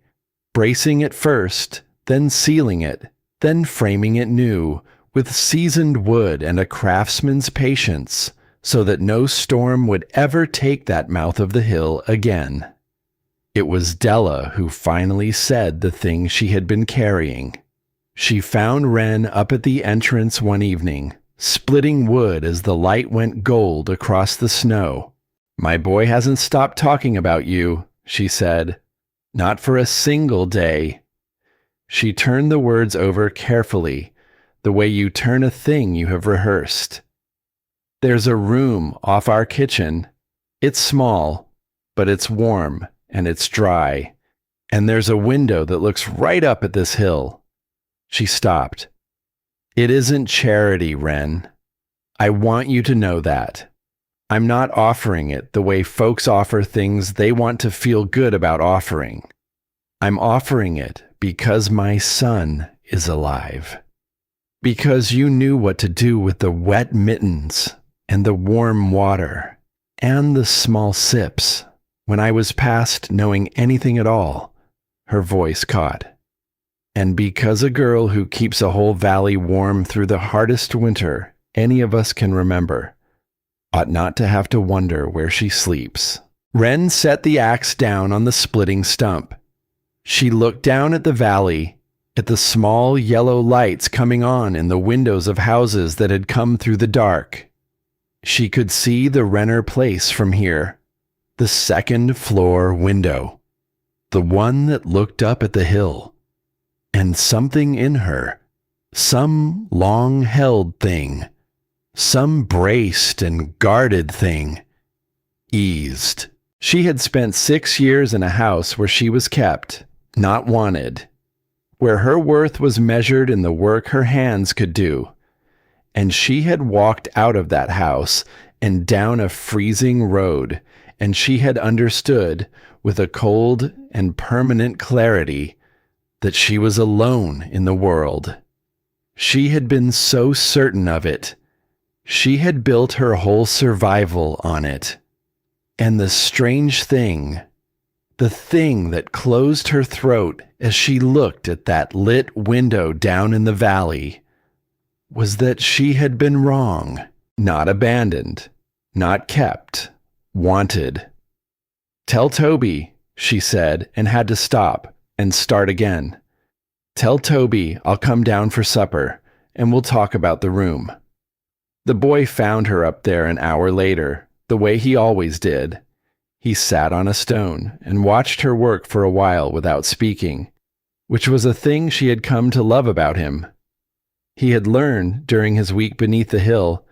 bracing it first, then sealing it, then framing it new, with seasoned wood and a craftsman's patience, so that no storm would ever take that mouth of the hill again. It was Della who finally said the thing she had been carrying. She found Wren up at the entrance one evening, splitting wood as the light went gold across the snow. My boy hasn't stopped talking about you, she said. Not for a single day. She turned the words over carefully, the way you turn a thing you have rehearsed. There's a room off our kitchen. It's small, but it's warm and it's dry. And there's a window that looks right up at this hill. She stopped. It isn't charity, Wren. I want you to know that. I'm not offering it the way folks offer things they want to feel good about offering. I'm offering it because my son is alive. Because you knew what to do with the wet mittens and the warm water and the small sips when I was past knowing anything at all, her voice caught. And because a girl who keeps a whole valley warm through the hardest winter any of us can remember ought not to have to wonder where she sleeps. Wren set the axe down on the splitting stump. She looked down at the valley, at the small yellow lights coming on in the windows of houses that had come through the dark. She could see the Renner place from here, the second-floor window, the one that looked up at the hill. And something in her, some long-held thing, some braced and guarded thing, eased. She had spent 6 years in a house where she was kept, not wanted, where her worth was measured in the work her hands could do, and she had walked out of that house and down a freezing road, and she had understood, with a cold and permanent clarity, that she was alone in the world. She had been so certain of it. She had built her whole survival on it. And the strange thing, the thing that closed her throat as she looked at that lit window down in the valley, was that she had been wrong, not abandoned, not kept, wanted. "Tell Toby," she said, and had to stop and start again. "Tell Toby I'll come down for supper, and we'll talk about the room." The boy found her up there an hour later, the way he always did. He sat on a stone and watched her work for a while without speaking, which was a thing she had come to love about him. He had learned during his week beneath the hill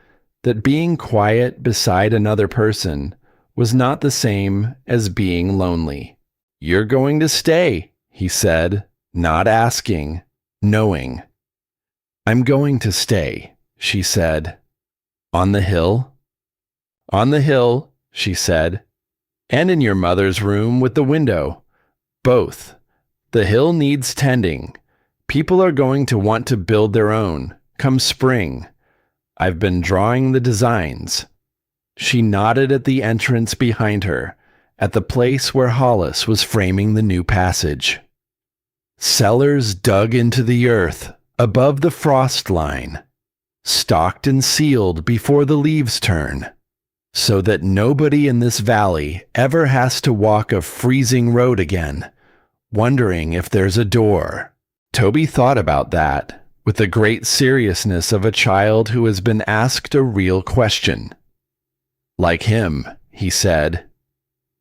that being quiet beside another person was not the same as being lonely. "You're going to stay," he said, not asking, knowing. "I'm going to stay," she said. "On the hill?" "On the hill," she said. "And in your mother's room with the window. Both. The hill needs tending. People are going to want to build their own, come spring. I've been drawing the designs." She nodded at the entrance behind her, at the place where Hollis was framing the new passage. "Cellars dug into the earth, above the frost line, stocked and sealed before the leaves turn, so that nobody in this valley ever has to walk a freezing road again, wondering if there's a door." Toby thought about that with the great seriousness of a child who has been asked a real question. "Like him," he said.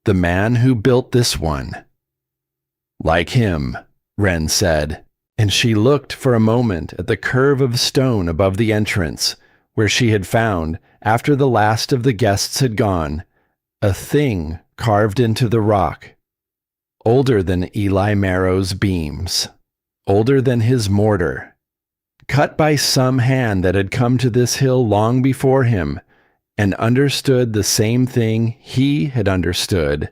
"The man who built this one." "Like him," Wren said, and she looked for a moment at the curve of stone above the entrance, where she had found, after the last of the guests had gone, a thing carved into the rock, older than Eli Marrow's beams, older than his mortar, cut by some hand that had come to this hill long before him, and understood the same thing he had understood,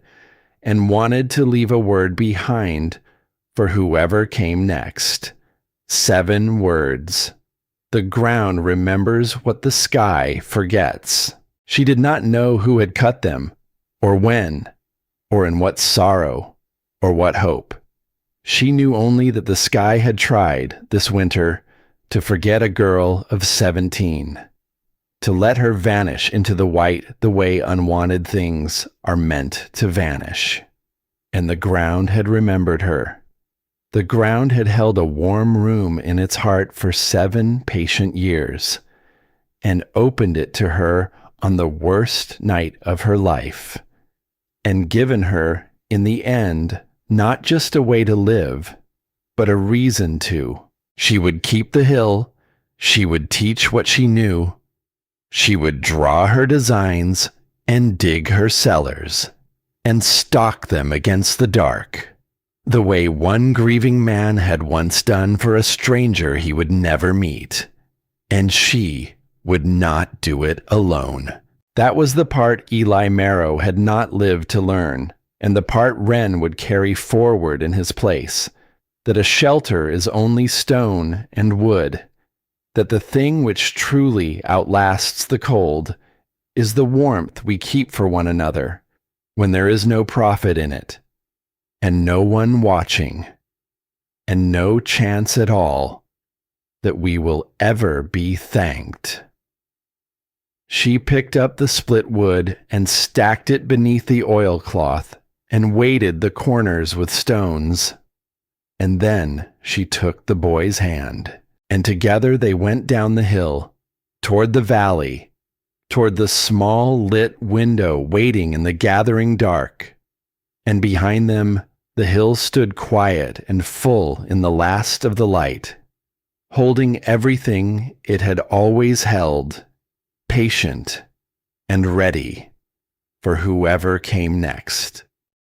and wanted to leave a word behind for whoever came next. 7 words. The ground remembers what the sky forgets. She did not know who had cut them, or when, or in what sorrow, or what hope. She knew only that the sky had tried, this winter, to forget a girl of 17. To let her vanish into the white the way unwanted things are meant to vanish. And the ground had remembered her. The ground had held a warm room in its heart for 7 patient years, and opened it to her on the worst night of her life, and given her, in the end, not just a way to live, but a reason to. She would keep the hill, she would teach what she knew, she would draw her designs and dig her cellars, and stalk them against the dark, the way one grieving man had once done for a stranger he would never meet. And she would not do it alone. That was the part Eli Marrow had not lived to learn, and the part Wren would carry forward in his place, that a shelter is only stone and wood, that the thing which truly outlasts the cold is the warmth we keep for one another when there is no profit in it, and no one watching, and no chance at all that we will ever be thanked. She picked up the split wood and stacked it beneath the oilcloth and weighted the corners with stones. And then she took the boy's hand, and together they went down the hill, toward the valley, toward the small lit window waiting in the gathering dark. And behind them, the hill stood quiet and full in the last of the light, holding everything it had always held, patient and ready for whoever came next.